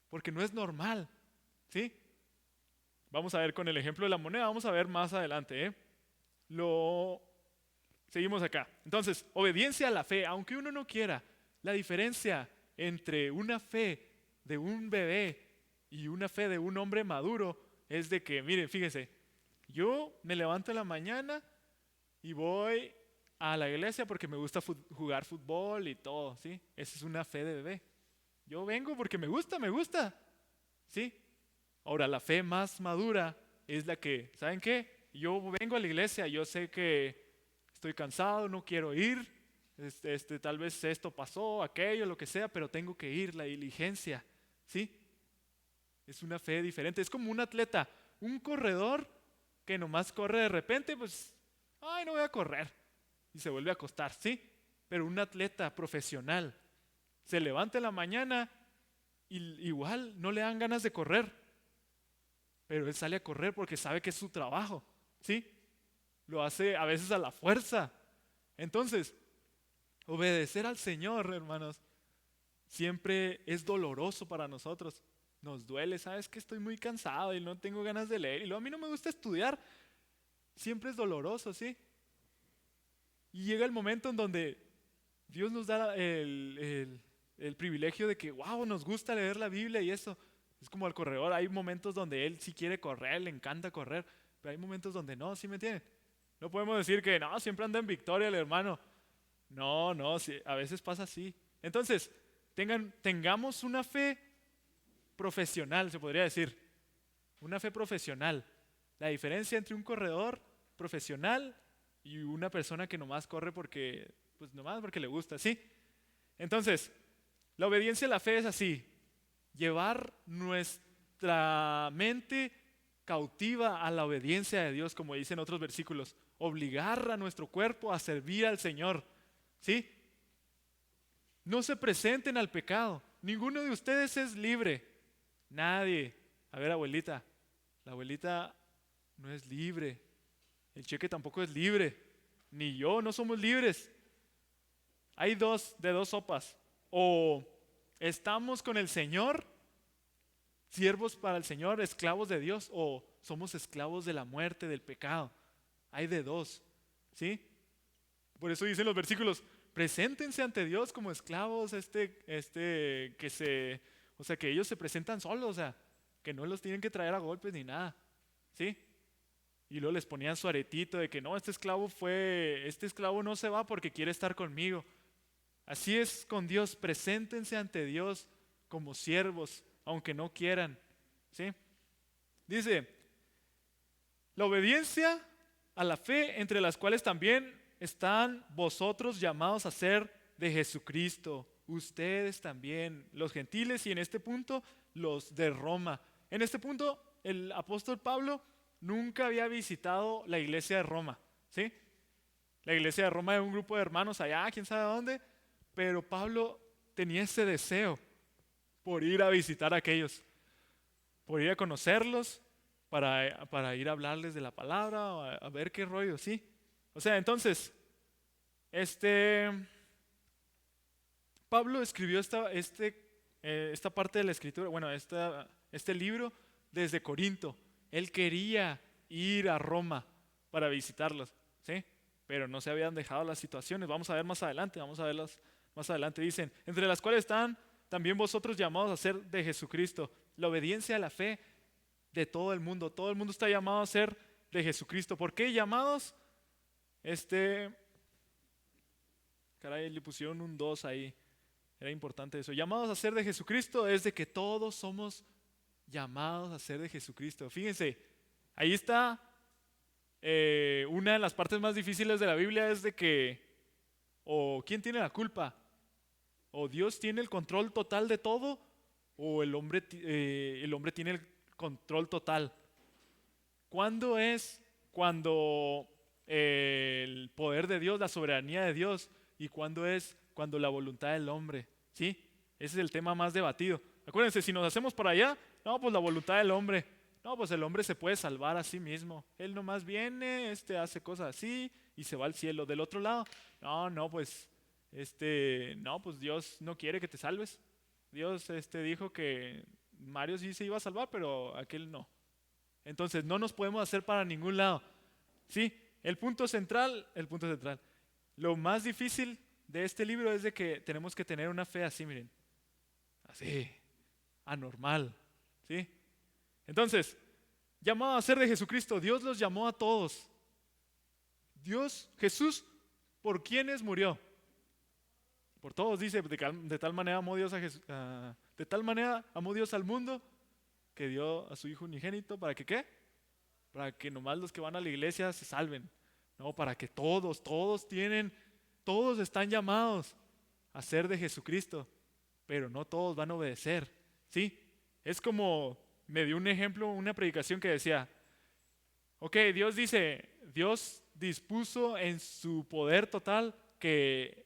Speaker 1: porque no es normal, ¿sí? Vamos a ver con el ejemplo de la moneda, vamos a ver más adelante, ¿eh? Seguimos acá. Entonces, obediencia a la fe, aunque uno no quiera. La diferencia entre una fe de un bebé y una fe de un hombre maduro es de que, miren, fíjense, yo me levanto en la mañana y voy a la iglesia porque me gusta jugar fútbol y todo, ¿sí? Esa es una fe de bebé. Yo vengo porque me gusta, ¿sí? Ahora, la fe más madura es la que, ¿saben qué? Yo vengo a la iglesia, yo sé que estoy cansado, no quiero ir, tal vez esto pasó, aquello, lo que sea, pero tengo que ir, la diligencia, ¿sí? Es una fe diferente, es como un atleta, un corredor que nomás corre de repente, pues, no voy a correr, y se vuelve a acostar, ¿sí? Pero un atleta profesional se levanta en la mañana y igual no le dan ganas de correr, pero él sale a correr porque sabe que es su trabajo, ¿sí? Lo hace a veces a la fuerza. Entonces, obedecer al Señor, hermanos, siempre es doloroso para nosotros. Nos duele, sabes que estoy muy cansado y no tengo ganas de leer y luego a mí no me gusta estudiar. Siempre es doloroso, ¿sí? Y llega el momento en donde Dios nos da el privilegio de que, wow, nos gusta leer la Biblia y eso. Es como el corredor, hay momentos donde él sí quiere correr, le encanta correr, pero hay momentos donde no, ¿sí me entienden? No podemos decir que no, siempre anda en victoria el hermano. No, sí, a veces pasa así. Entonces, tengamos una fe profesional, se podría decir. Una fe profesional. La diferencia entre un corredor profesional y una persona que nomás corre porque, pues nomás porque le gusta, ¿sí? Entonces, la obediencia a la fe es así. Llevar nuestra mente cautiva a la obediencia de Dios, como dicen otros versículos. Obligar a nuestro cuerpo a servir al Señor, ¿sí? No se presenten al pecado. Ninguno de ustedes es libre. Nadie. A ver, abuelita. La abuelita no es libre. El cheque tampoco es libre. Ni yo, no somos libres. Hay dos sopas. O estamos con el Señor, siervos para el Señor, esclavos de Dios, o somos esclavos de la muerte, del pecado. Hay de dos, ¿sí? Por eso dicen los versículos, preséntense ante Dios como esclavos, que ellos se presentan solos, o sea, que no los tienen que traer a golpes ni nada, ¿sí? Y luego les ponían su aretito de que no, este esclavo no se va porque quiere estar conmigo. Así es con Dios, preséntense ante Dios como siervos, aunque no quieran, ¿sí? Dice, la obediencia a la fe, entre las cuales también están vosotros llamados a ser de Jesucristo, ustedes también, los gentiles y en este punto los de Roma. En este punto el apóstol Pablo nunca había visitado la iglesia de Roma, ¿sí? La iglesia de Roma era un grupo de hermanos allá, quién sabe dónde, pero Pablo tenía ese deseo por ir a visitar a aquellos, por ir a conocerlos, para ir a hablarles de la palabra, a ver qué rollo, ¿sí? O sea, entonces, Pablo escribió esta parte de la escritura, bueno, este libro desde Corinto. Él quería ir a Roma para visitarlos, ¿sí? Pero no se habían dejado las situaciones. Vamos a ver más adelante, vamos a verlas más adelante. Dicen, entre las cuales están también vosotros llamados a ser de Jesucristo. La obediencia a la fe de todo el mundo. Todo el mundo está llamado a ser de Jesucristo. ¿Por qué llamados? Caray, le pusieron un 2 ahí. Era importante eso. Llamados a ser de Jesucristo es de que todos somos llamados a ser de Jesucristo. Fíjense, ahí está una de las partes más difíciles de la Biblia es de que o ¿quién tiene la culpa? O Dios tiene el control total de todo o el hombre tiene el control total. ¿Cuándo es cuando el poder de Dios, la soberanía de Dios, y cuándo es cuando la voluntad del hombre? ¿Sí? Ese es el tema más debatido. Acuérdense, si nos hacemos para allá, no, pues la voluntad del hombre. No, pues el hombre se puede salvar a sí mismo. Él nomás viene, hace cosas así y se va al cielo. Del otro lado, no, pues, no, pues Dios no quiere que te salves. Dios, dijo que Mario sí se iba a salvar, pero aquel no. Entonces, no nos podemos hacer para ningún lado. Sí, el punto central. Lo más difícil de este libro es de que tenemos que tener una fe así, miren. Así, anormal. ¿Sí? Entonces, llamado a ser de Jesucristo, Dios los llamó a todos. Jesús, ¿por quiénes murió? Por todos, dice, de tal manera amó Dios de tal manera amó Dios al mundo que dio a su Hijo unigénito, ¿para que qué? Para que nomás los que van a la iglesia se salven. No, para que todos están llamados a ser de Jesucristo, pero no todos van a obedecer. ¿Sí? Es como, me dio un ejemplo, una predicación que decía, ok, Dios dispuso en su poder total que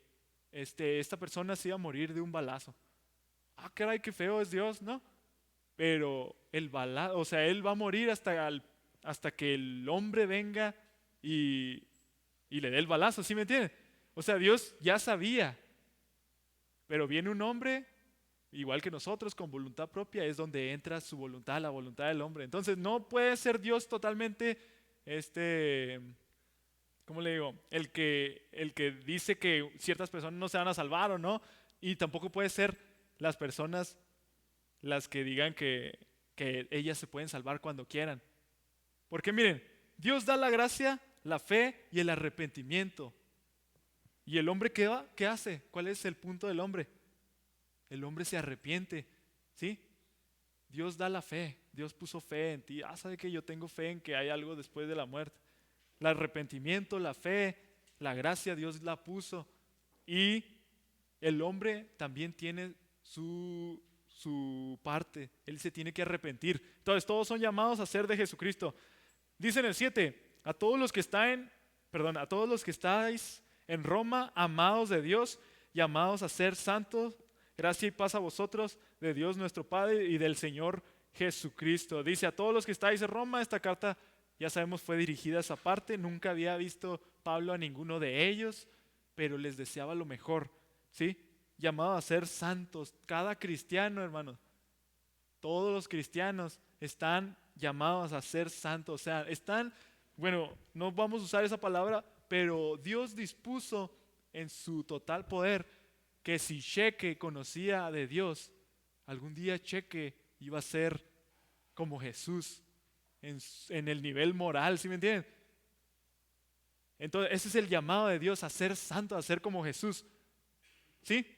Speaker 1: esta persona se iba a morir de un balazo. Ah, caray, qué feo es Dios, ¿no? Pero el balazo, o sea, Él va a morir hasta que el hombre venga y le dé el balazo, ¿sí me entienden? O sea, Dios ya sabía, pero viene un hombre, igual que nosotros, con voluntad propia, es donde entra su voluntad, la voluntad del hombre. Entonces no puede ser Dios totalmente, ¿cómo le digo? El que dice que ciertas personas no se van a salvar o no, y tampoco puede ser las personas las que digan que ellas se pueden salvar cuando quieran. Porque miren, Dios da la gracia, la fe y el arrepentimiento. ¿Y el hombre qué hace? ¿Cuál es el punto del hombre? El hombre se arrepiente, ¿sí? Dios da la fe, Dios puso fe en ti. ¿Sabe que yo tengo fe en que hay algo después de la muerte? El arrepentimiento, la fe, la gracia, Dios la puso. Y el hombre también tiene su parte, él se tiene que arrepentir. Entonces todos son llamados a ser de Jesucristo. Dice en el 7, a todos los que estáis en Roma, amados de Dios, llamados a ser santos, gracia y paz a vosotros, de Dios nuestro Padre y del Señor Jesucristo. Dice, a todos los que estáis en Roma, esta carta ya sabemos fue dirigida a esa parte. Nunca había visto Pablo a ninguno de ellos, pero les deseaba lo mejor, ¿sí? Llamados a ser santos. Cada cristiano, hermanos, todos los cristianos están llamados a ser santos. O sea, no vamos a usar esa palabra, pero Dios dispuso en su total poder que si Cheque conocía de Dios, algún día Cheque iba a ser como Jesús en el nivel moral, ¿sí me entienden? Entonces ese es el llamado de Dios, a ser santo, a ser como Jesús, ¿sí?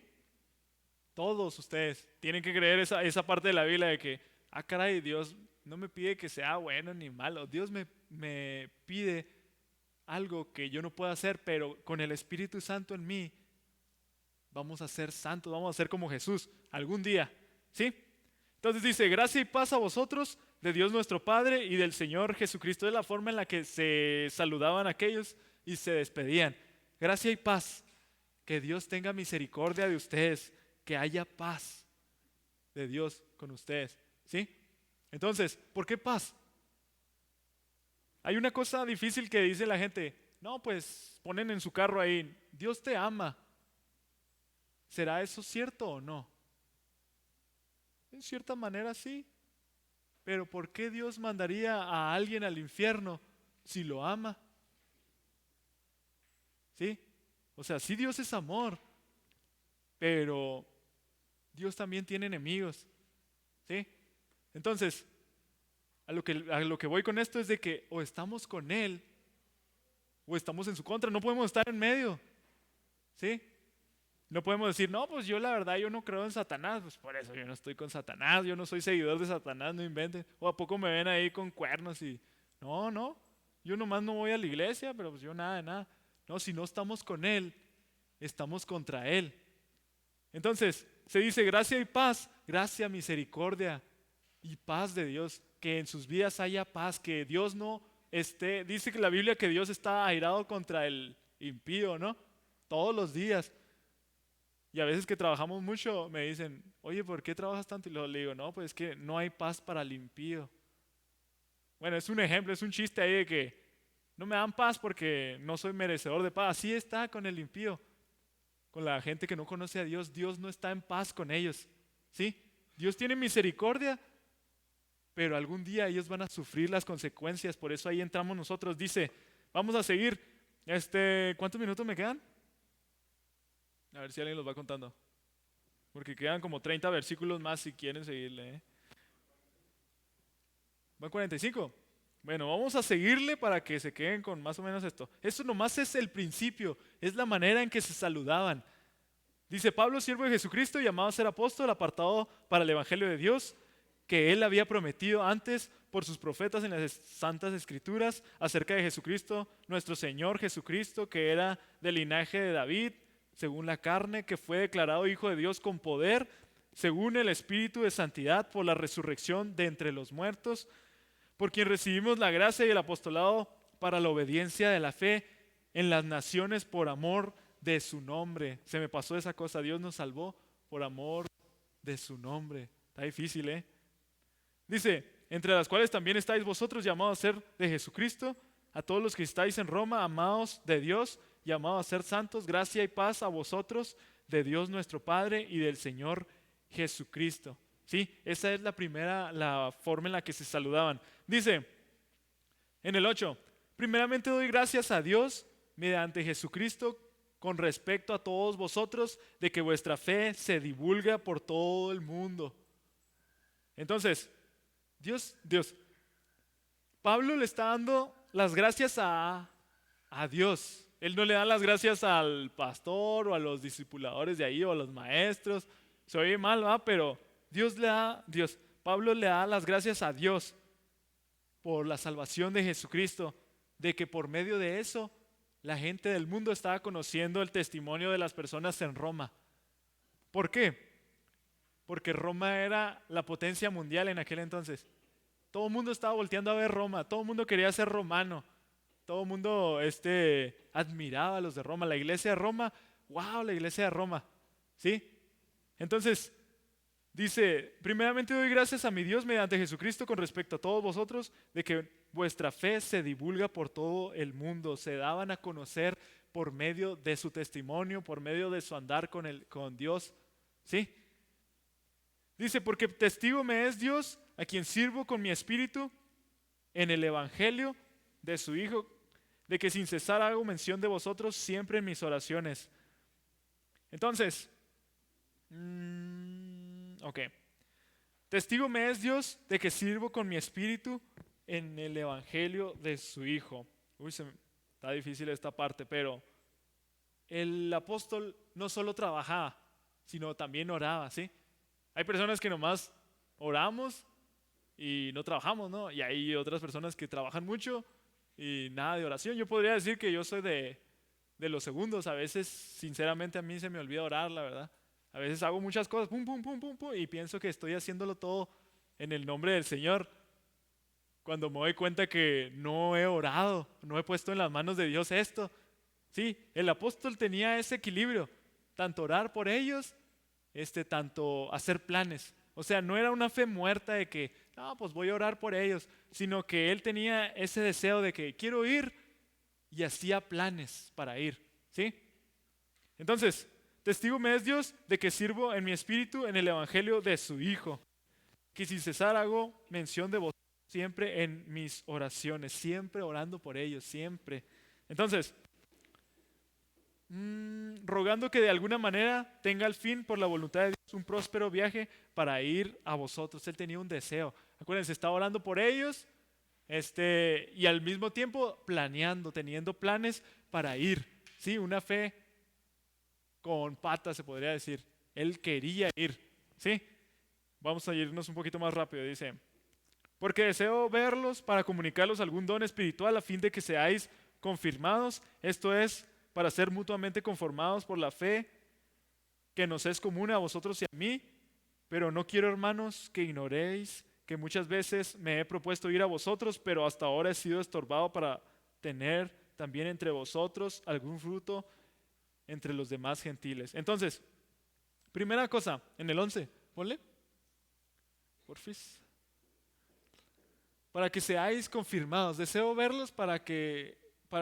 Speaker 1: Todos ustedes tienen que creer esa parte de la Biblia de que, caray, Dios no me pide que sea bueno ni malo. Dios me pide algo que yo no puedo hacer, pero con el Espíritu Santo en mí vamos a ser santos, vamos a ser como Jesús algún día, ¿sí? Entonces dice, gracia y paz a vosotros de Dios nuestro Padre y del Señor Jesucristo. Es la forma en la que se saludaban aquellos y se despedían. Gracia y paz, que Dios tenga misericordia de ustedes, que haya paz de Dios con ustedes, ¿sí? Entonces, ¿por qué paz? Hay una cosa difícil que dice la gente, no, pues ponen en su carro ahí, Dios te ama. ¿Será eso cierto o no? En cierta manera sí, pero ¿por qué Dios mandaría a alguien al infierno si lo ama? ¿Sí? O sea, sí, Dios es amor, pero Dios también tiene enemigos, ¿sí? Entonces, a lo que voy con esto es de que o estamos con Él o estamos en su contra. No podemos estar en medio, ¿sí? No podemos decir, no, pues yo la verdad yo no creo en Satanás. Pues por eso yo no estoy con Satanás, yo no soy seguidor de Satanás, no inventen. O a poco me ven ahí con cuernos y no, yo nomás no voy a la iglesia, pero pues yo nada de nada. No, si no estamos con Él, estamos contra Él. Entonces, se dice gracia y paz, gracia, misericordia y paz de Dios. que en sus vidas haya paz, que Dios no esté, dice que la Biblia que Dios está airado contra el impío, ¿no? Todos los días. Y a veces que trabajamos mucho me dicen, oye, ¿por qué trabajas tanto? Y luego le digo, no, pues es que no hay paz para el impío. Bueno, es un ejemplo, es un chiste ahí de que no me dan paz porque no soy merecedor de paz. Así está con el impío, con la gente que no conoce a Dios. Dios no está en paz con ellos, ¿sí? Dios tiene misericordia, pero algún día ellos van a sufrir las consecuencias. Por eso ahí entramos nosotros. Dice, vamos a seguir. ¿Cuántos minutos me quedan? A ver si alguien los va contando. Porque quedan como 30 versículos más si quieren seguirle, ¿eh? ¿Van 45? Bueno, vamos a seguirle para que se queden con más o menos esto. Esto nomás es el principio, es la manera en que se saludaban. Dice Pablo, siervo de Jesucristo, llamado a ser apóstol, apartado para el Evangelio de Dios, que él había prometido antes por sus profetas en las santas escrituras acerca de Jesucristo, nuestro Señor Jesucristo, que era del linaje de David, según la carne, que fue declarado Hijo de Dios con poder, según el Espíritu de santidad, por la resurrección de entre los muertos, por quien recibimos la gracia y el apostolado para la obediencia de la fe en las naciones por amor de su nombre. Se me pasó esa cosa, Dios nos salvó por amor de su nombre. Está difícil, ¿eh? Dice, entre las cuales también estáis vosotros llamados a ser de Jesucristo, a todos los que estáis en Roma, amados de Dios, llamados a ser santos, gracia y paz a vosotros, de Dios nuestro Padre y del Señor Jesucristo. Sí, esa es la forma en la que se saludaban. Dice en el 8, primeramente doy gracias a Dios mediante Jesucristo con respecto a todos vosotros de que vuestra fe se divulga por todo el mundo. Entonces, Dios, Pablo le está dando las gracias a Dios. Él no le da las gracias al pastor o a los discipuladores de ahí o a los maestros. Se oye mal, ¿va? Pero Pablo le da las gracias a Dios por la salvación de Jesucristo, de que por medio de eso la gente del mundo estaba conociendo el testimonio de las personas en Roma. ¿Por qué? Porque Roma era la potencia mundial en aquel entonces. Todo el mundo estaba volteando a ver Roma, todo el mundo quería ser romano, todo el mundo admiraba a los de Roma, la iglesia de Roma, wow, la iglesia de Roma, ¿sí? Entonces, dice, primeramente doy gracias a mi Dios mediante Jesucristo con respecto a todos vosotros, de que vuestra fe se divulga por todo el mundo, se daban a conocer por medio de su testimonio, por medio de su andar con Dios, ¿sí? Dice, porque testigo me es Dios, a quien sirvo con mi espíritu en el evangelio de su Hijo, de que sin cesar hago mención de vosotros siempre en mis oraciones. Entonces, ok. Testigo me es Dios de que sirvo con mi espíritu en el evangelio de su Hijo. Está difícil esta parte, pero el apóstol no solo trabajaba, sino también oraba, ¿sí? Hay personas que nomás oramos y no trabajamos, ¿no? Y hay otras personas que trabajan mucho y nada de oración. Yo podría decir que yo soy de los segundos. A veces, sinceramente, a mí se me olvida orar, la verdad. A veces hago muchas cosas, pum, pum, pum, pum, pum, y pienso que estoy haciéndolo todo en el nombre del Señor. Cuando me doy cuenta que no he orado, no he puesto en las manos de Dios esto. Sí, el apóstol tenía ese equilibrio, tanto orar por ellos, tanto hacer planes. O sea, no era una fe muerta de que, no, pues voy a orar por ellos, sino que él tenía ese deseo de que quiero ir y hacía planes para ir, ¿sí? Entonces, testigo me es Dios de que sirvo en mi espíritu en el evangelio de su Hijo, que sin cesar hago mención de vosotros siempre en mis oraciones, siempre orando por ellos, siempre. Entonces, rogando que de alguna manera tenga al fin por la voluntad de Dios un próspero viaje para ir a vosotros. Él tenía un deseo. Acuérdense, estaba orando por ellos y al mismo tiempo planeando, teniendo planes para ir. Sí, una fe con patas se podría decir. Él quería ir. ¿Sí? Vamos a irnos un poquito más rápido. Dice, porque deseo verlos para comunicarlos algún don espiritual a fin de que seáis confirmados. Esto es, para ser mutuamente conformados por la fe que nos es común a vosotros y a mí, pero no quiero, hermanos, que ignoréis que muchas veces me he propuesto ir a vosotros, pero hasta ahora he sido estorbado para tener también entre vosotros algún fruto entre los demás gentiles. Entonces, primera cosa, en el 11, ponle, porfis, para que seáis confirmados. Deseo verlos para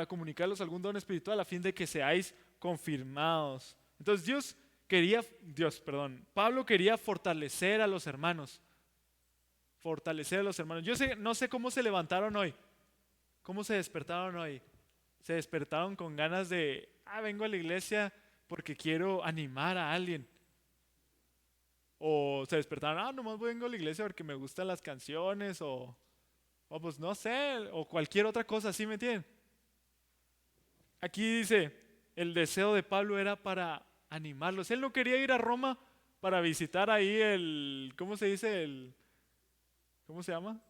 Speaker 1: comunicarlos algún don espiritual a fin de que seáis confirmados. Entonces Pablo quería fortalecer a los hermanos. Fortalecer a los hermanos. No sé cómo se levantaron hoy. ¿Cómo se despertaron hoy? Se despertaron con ganas de, vengo a la iglesia porque quiero animar a alguien. O se despertaron, nomás vengo a la iglesia porque me gustan las canciones o pues no sé, o cualquier otra cosa, ¿sí me entienden? Aquí dice, el deseo de Pablo era para animarlos. Él no quería ir a Roma para visitar ahí ¿cómo se dice? ¿Cómo se llama?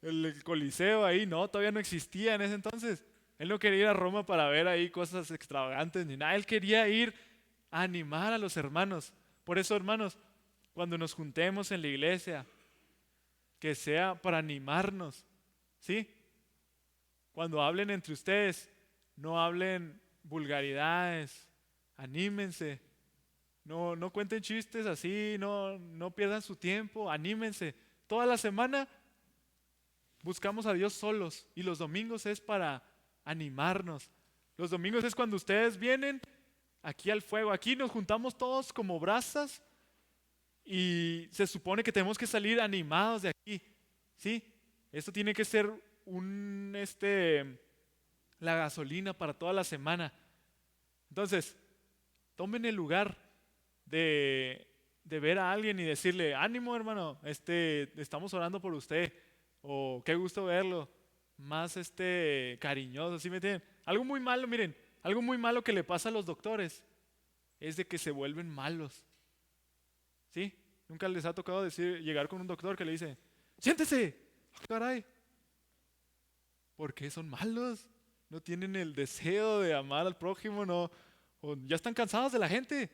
Speaker 1: El Coliseo ahí, no, todavía no existía en ese entonces. Él no quería ir a Roma para ver ahí cosas extravagantes ni nada. Él quería ir a animar a los hermanos. Por eso, hermanos, cuando nos juntemos en la iglesia, que sea para animarnos, ¿sí? Cuando hablen entre ustedes, no hablen vulgaridades, anímense, no cuenten chistes así, no pierdan su tiempo, anímense. Toda la semana buscamos a Dios solos y los domingos es para animarnos. Los domingos es cuando ustedes vienen aquí al fuego, aquí nos juntamos todos como brasas y se supone que tenemos que salir animados de aquí, ¿sí? Esto tiene que ser la gasolina para toda la semana. Entonces, tomen el lugar de ver a alguien y decirle, ánimo hermano, estamos orando por usted, o qué gusto verlo, más cariñoso, ¿sí me entienden? Algo muy malo, miren, algo muy malo que le pasa a los doctores es de que se vuelven malos. ¿Sí? Nunca les ha tocado llegar con un doctor que le dice, siéntese, caray. ¿Por qué son malos? No tienen el deseo de amar al prójimo, o ya están cansados de la gente.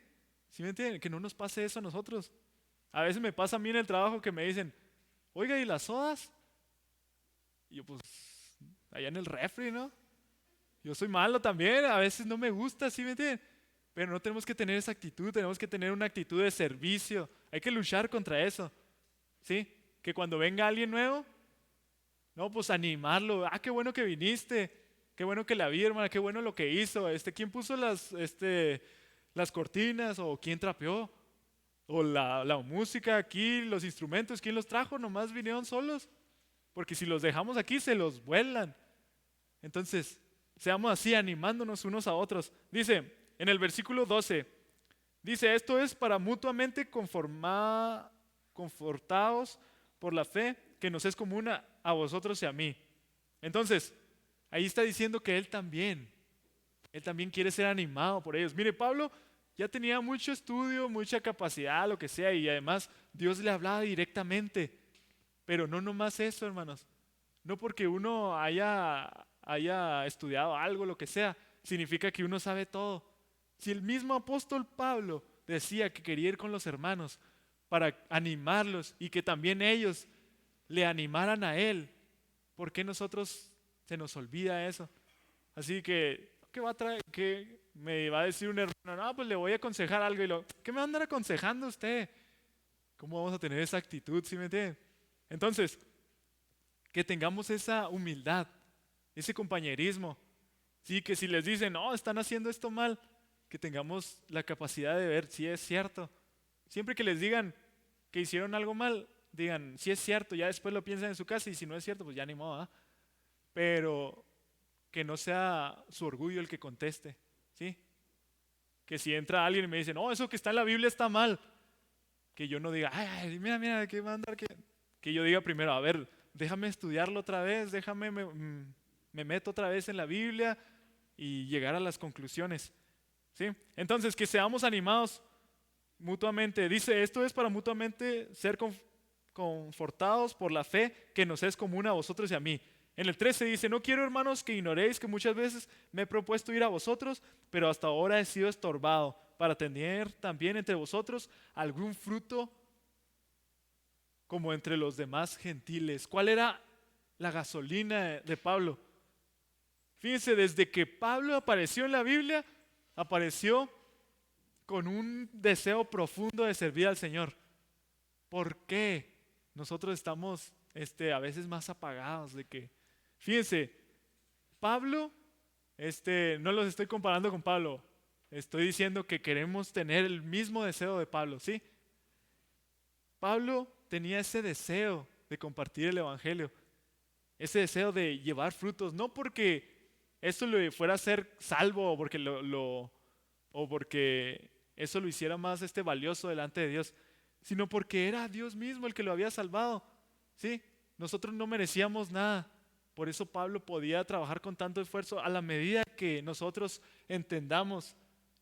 Speaker 1: ¿Sí me entienden? Que no nos pase eso a nosotros. A veces me pasa a mí en el trabajo que me dicen, oiga, ¿y las sodas? Y yo, pues, allá en el refri, ¿no? Yo soy malo también, a veces no me gusta, ¿sí me entienden? Pero no tenemos que tener esa actitud, tenemos que tener una actitud de servicio. Hay que luchar contra eso, ¿sí? Que cuando venga alguien nuevo, no, pues animarlo. Qué bueno que viniste, qué bueno que la vi, hermana, qué bueno lo que hizo. ¿Quién puso las cortinas o quién trapeó? O la música aquí, los instrumentos, ¿quién los trajo? Nomás vinieron solos. Porque si los dejamos aquí, se los vuelan. Entonces, seamos así, animándonos unos a otros. Dice, en el versículo 12, dice, esto es para mutuamente confortados por la fe que nos es común a vosotros y a mí. Entonces, ahí está diciendo que él también quiere ser animado por ellos. Mire, Pablo ya tenía mucho estudio, mucha capacidad, lo que sea, y además Dios le hablaba directamente. Pero no nomás eso, hermanos. No porque uno haya estudiado algo, lo que sea, significa que uno sabe todo. Si el mismo apóstol Pablo decía que quería ir con los hermanos para animarlos y que también ellos le animaran a él, ¿por qué nosotros se nos olvida eso? Así que, ¿qué me va a decir un hermano? No, pues le voy a aconsejar algo. ¿Qué me va a andar aconsejando usted? ¿Cómo vamos a tener esa actitud? ¿Sí me entiende? Entonces, que tengamos esa humildad, ese compañerismo. Sí, que si les dicen, no, están haciendo esto mal, que tengamos la capacidad de ver si es cierto. Siempre que les digan que hicieron algo mal, digan, si es cierto, ya después lo piensan en su casa y si no es cierto, pues ya ni modo, ¿eh? Pero que no sea su orgullo el que conteste, ¿sí? Que si entra alguien y me dice, no, eso que está en la Biblia está mal, que yo no diga, mira, ¿qué va a andar? Que yo diga primero, a ver, déjame estudiarlo otra vez, me meto otra vez en la Biblia y llegar a las conclusiones, ¿sí? Entonces, que seamos animados mutuamente. Dice, esto es para mutuamente ser confortados por la fe que nos es común a vosotros y a mí. En el 13 dice, no quiero, hermanos, que ignoréis que muchas veces me he propuesto ir a vosotros, pero hasta ahora he sido estorbado para tener también entre vosotros algún fruto como entre los demás gentiles. ¿Cuál era la gasolina de Pablo? Fíjense, desde que Pablo apareció en la Biblia, apareció con un deseo profundo de servir al Señor. ¿Por qué nosotros estamos a veces más apagados de que? Fíjense, Pablo, no los estoy comparando con Pablo, estoy diciendo que queremos tener el mismo deseo de Pablo, ¿sí? Pablo tenía ese deseo de compartir el evangelio, ese deseo de llevar frutos, no porque eso le fuera a ser salvo o porque o porque eso lo hiciera más valioso delante de Dios, sino porque era Dios mismo el que lo había salvado, ¿sí? Nosotros no merecíamos nada. Por eso Pablo podía trabajar con tanto esfuerzo. A la medida que nosotros entendamos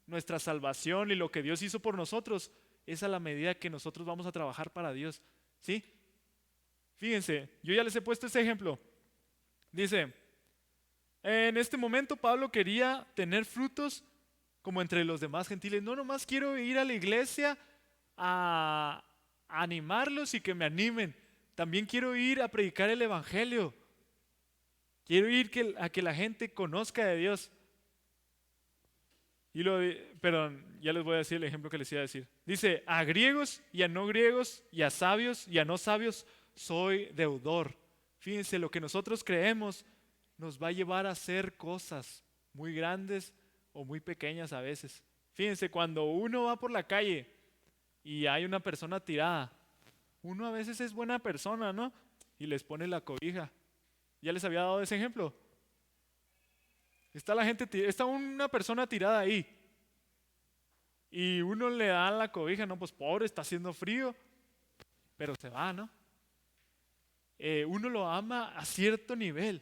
Speaker 1: nuestra salvación y lo que Dios hizo por nosotros, es a la medida que nosotros vamos a trabajar para Dios, ¿sí? Fíjense, yo ya les he puesto ese ejemplo. Dice, en este momento Pablo quería tener frutos como entre los demás gentiles. No nomás quiero ir a la iglesia a animarlos y que me animen. También quiero ir a predicar el evangelio. Quiero ir a que la gente conozca de Dios. Perdón, ya les voy a decir el ejemplo que les iba a decir. Dice, a griegos y a no griegos, y a sabios y a no sabios, soy deudor. Fíjense, lo que nosotros creemos nos va a llevar a hacer cosas muy grandes o muy pequeñas a veces. Fíjense, cuando uno va por la calle y hay una persona tirada, uno a veces es buena persona, ¿no? Y les pone la cobija. ¿Ya les había dado ese ejemplo? Está una persona tirada ahí y uno le da la cobija, no, pues pobre, está haciendo frío, pero se va, ¿no? Uno lo ama a cierto nivel,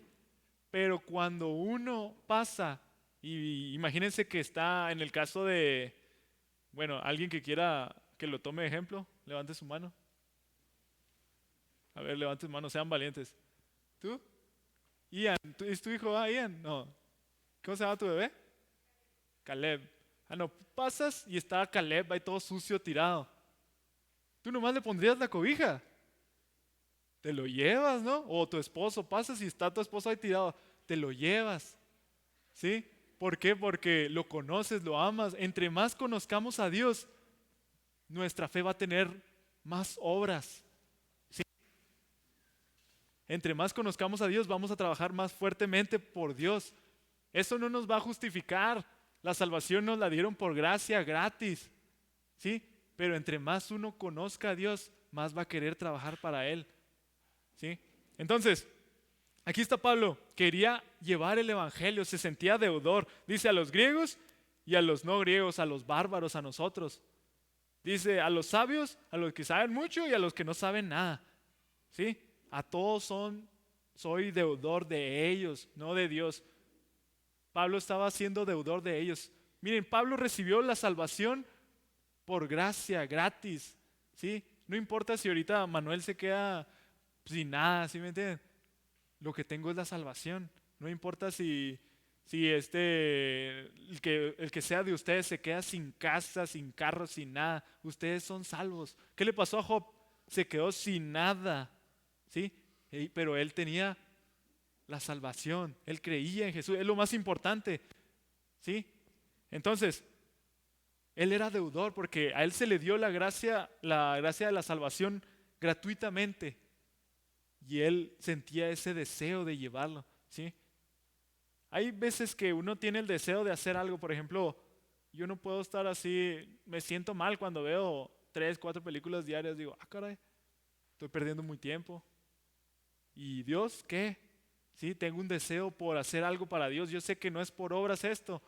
Speaker 1: pero cuando uno pasa, y imagínense que está en el caso de, bueno, alguien que quiera que lo tome de ejemplo, levante su mano. A ver, levante su mano, sean valientes. ¿Tú? Ian, ¿es tu hijo? Ian, no. ¿Cómo se llama tu bebé? Caleb. No, pasas y está Caleb ahí todo sucio tirado. Tú nomás le pondrías la cobija. Te lo llevas, ¿no? O tu esposo, pasas y está tu esposo ahí tirado. Te lo llevas. ¿Sí? ¿Por qué? Porque lo conoces, lo amas. Entre más conozcamos a Dios, nuestra fe va a tener más obras. ¿Sí? Entre más conozcamos a Dios, vamos a trabajar más fuertemente por Dios. Eso no nos va a justificar. La salvación nos la dieron por gracia, gratis. ¿Sí? Pero entre más uno conozca a Dios, más va a querer trabajar para Él. ¿Sí? Entonces, aquí está Pablo. Quería llevar el evangelio, se sentía deudor. Dice a los griegos y a los no griegos, a los bárbaros, a nosotros. Dice a los sabios, a los que saben mucho y a los que no saben nada. ¿Sí? A todos soy deudor de ellos, no de Dios. Pablo estaba siendo deudor de ellos. Miren, Pablo recibió la salvación por gracia, gratis. ¿Sí? No importa si ahorita Manuel se queda sin nada, ¿sí me entienden? Lo que tengo es la salvación. No importa si el que sea de ustedes se queda sin casa, sin carro, sin nada. Ustedes son salvos. ¿Qué le pasó a Job? Se quedó sin nada, ¿sí? Pero él tenía la salvación. Él creía en Jesús. Es lo más importante, ¿sí? Entonces, él era deudor porque a él se le dio la gracia de la salvación gratuitamente. Y él sentía ese deseo de llevarlo, ¿sí? Hay veces que uno tiene el deseo de hacer algo. Por ejemplo, yo no puedo estar así, me siento mal cuando veo 3, 4 películas diarias. Digo, caray, estoy perdiendo muy tiempo. ¿Y Dios qué? Sí, tengo un deseo por hacer algo para Dios. Yo sé que no es por obras esto,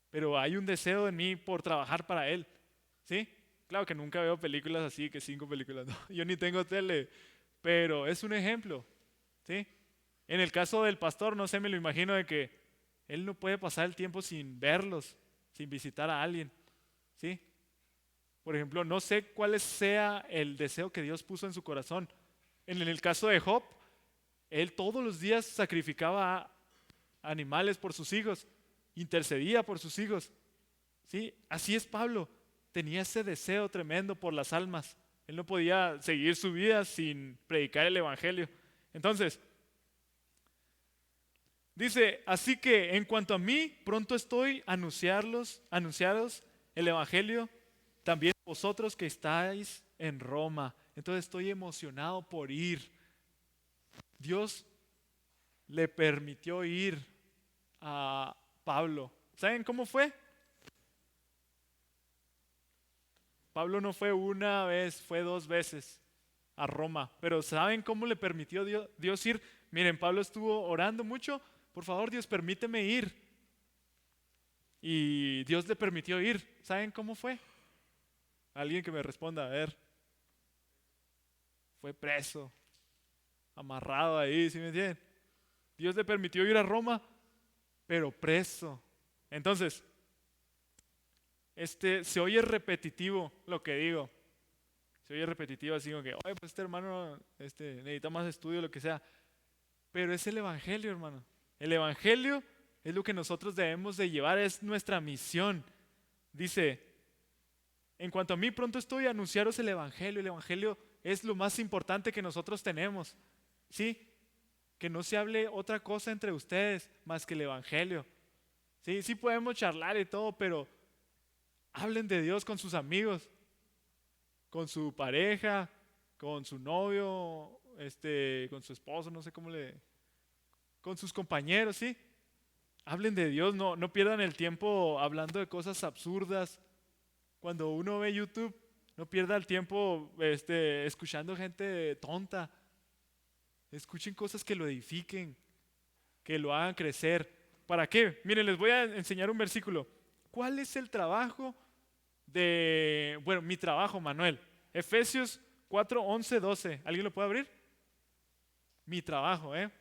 Speaker 1: pero hay un deseo en mí por trabajar para Él, ¿sí? Claro que nunca veo películas así, que 5 películas, no. Yo ni tengo tele, pero es un ejemplo, ¿sí? En el caso del pastor, no sé, me lo imagino de que él no puede pasar el tiempo sin verlos, sin visitar a alguien, ¿sí? Por ejemplo, no sé cuál sea el deseo que Dios puso en su corazón. En el caso de Job, él todos los días sacrificaba animales por sus hijos, intercedía por sus hijos, ¿sí? Así es Pablo, tenía ese deseo tremendo por las almas, Él no podía seguir su vida sin predicar el evangelio. Entonces, dice, así que en cuanto a mí, pronto estoy a anunciaros el evangelio, también vosotros que estáis en Roma. Entonces estoy emocionado por ir. Dios le permitió ir a Pablo. ¿Saben cómo fue? Pablo no fue una vez, fue 2 veces a Roma. Pero ¿saben cómo le permitió Dios ir? Miren, Pablo estuvo orando mucho. Por favor, Dios, permíteme ir. Y Dios le permitió ir. ¿Saben cómo fue? Alguien que me responda, a ver. Fue preso, amarrado ahí, ¿sí me entienden? Dios le permitió ir a Roma, pero preso. Entonces, se oye repetitivo lo que digo. Se oye repetitivo así como que, oye, pues este hermano necesita más estudio, lo que sea. Pero es el evangelio, hermano. El evangelio es lo que nosotros debemos de llevar, es nuestra misión. Dice, en cuanto a mí, pronto estoy a anunciaros el evangelio. El evangelio es lo más importante que nosotros tenemos. ¿Sí? Que no se hable otra cosa entre ustedes más que el evangelio. Sí, sí podemos charlar y todo, pero hablen de Dios con sus amigos, con su pareja, con su novio, con su esposo, no sé cómo con sus compañeros, ¿sí? Hablen de Dios, no pierdan el tiempo hablando de cosas absurdas. Cuando uno ve YouTube, no pierda el tiempo escuchando gente tonta. Escuchen cosas que lo edifiquen, que lo hagan crecer. ¿Para qué? Miren, les voy a enseñar un versículo. ¿Cuál es el trabajo mi trabajo, Manuel? Efesios 4, 11, 12. ¿Alguien lo puede abrir? Mi trabajo, ¿eh?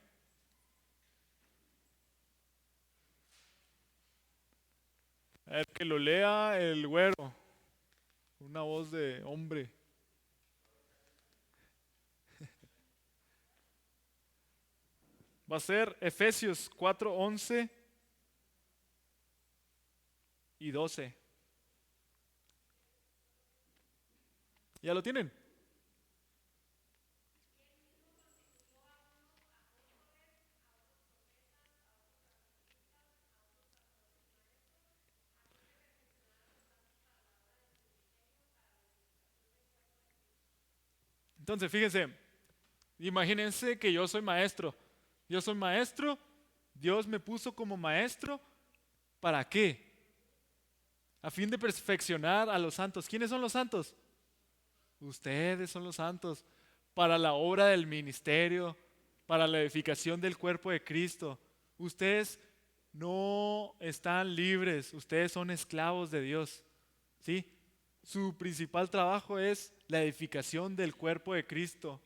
Speaker 1: A ver, que lo lea el güero. Una voz de hombre. Va a ser Efesios 4, 11 y 12. ¿Ya lo tienen? Entonces, fíjense, imagínense que yo soy maestro. Yo soy maestro, Dios me puso como maestro. ¿Para qué? A fin de perfeccionar a los santos. ¿Quiénes son los santos? Ustedes son los santos. Para la obra del ministerio, para la edificación del cuerpo de Cristo. Ustedes no están libres, ustedes son esclavos de Dios. ¿Sí? Su principal trabajo es la edificación del cuerpo de Cristo.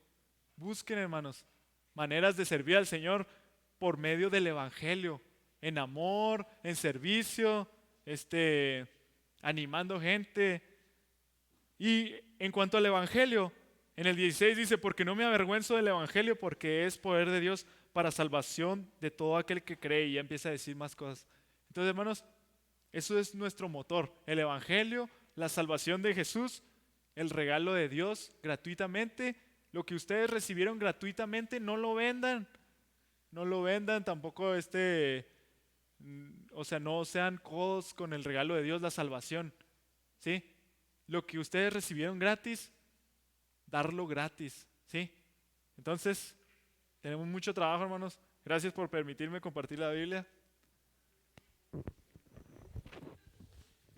Speaker 1: Busquen, hermanos, maneras de servir al Señor por medio del evangelio, en amor, en servicio, animando gente. Y en cuanto al evangelio, en el 16 dice, porque no me avergüenzo del evangelio, porque es poder de Dios para salvación de todo aquel que cree. Y ya empieza a decir más cosas. Entonces, hermanos, eso es nuestro motor, el evangelio, la salvación de Jesús, el regalo de Dios gratuitamente. Lo que ustedes recibieron gratuitamente, no lo vendan. No lo vendan, tampoco no sean codos con el regalo de Dios, la salvación. ¿Sí? Lo que ustedes recibieron gratis, darlo gratis. ¿Sí? Entonces, tenemos mucho trabajo, hermanos. Gracias por permitirme compartir la Biblia.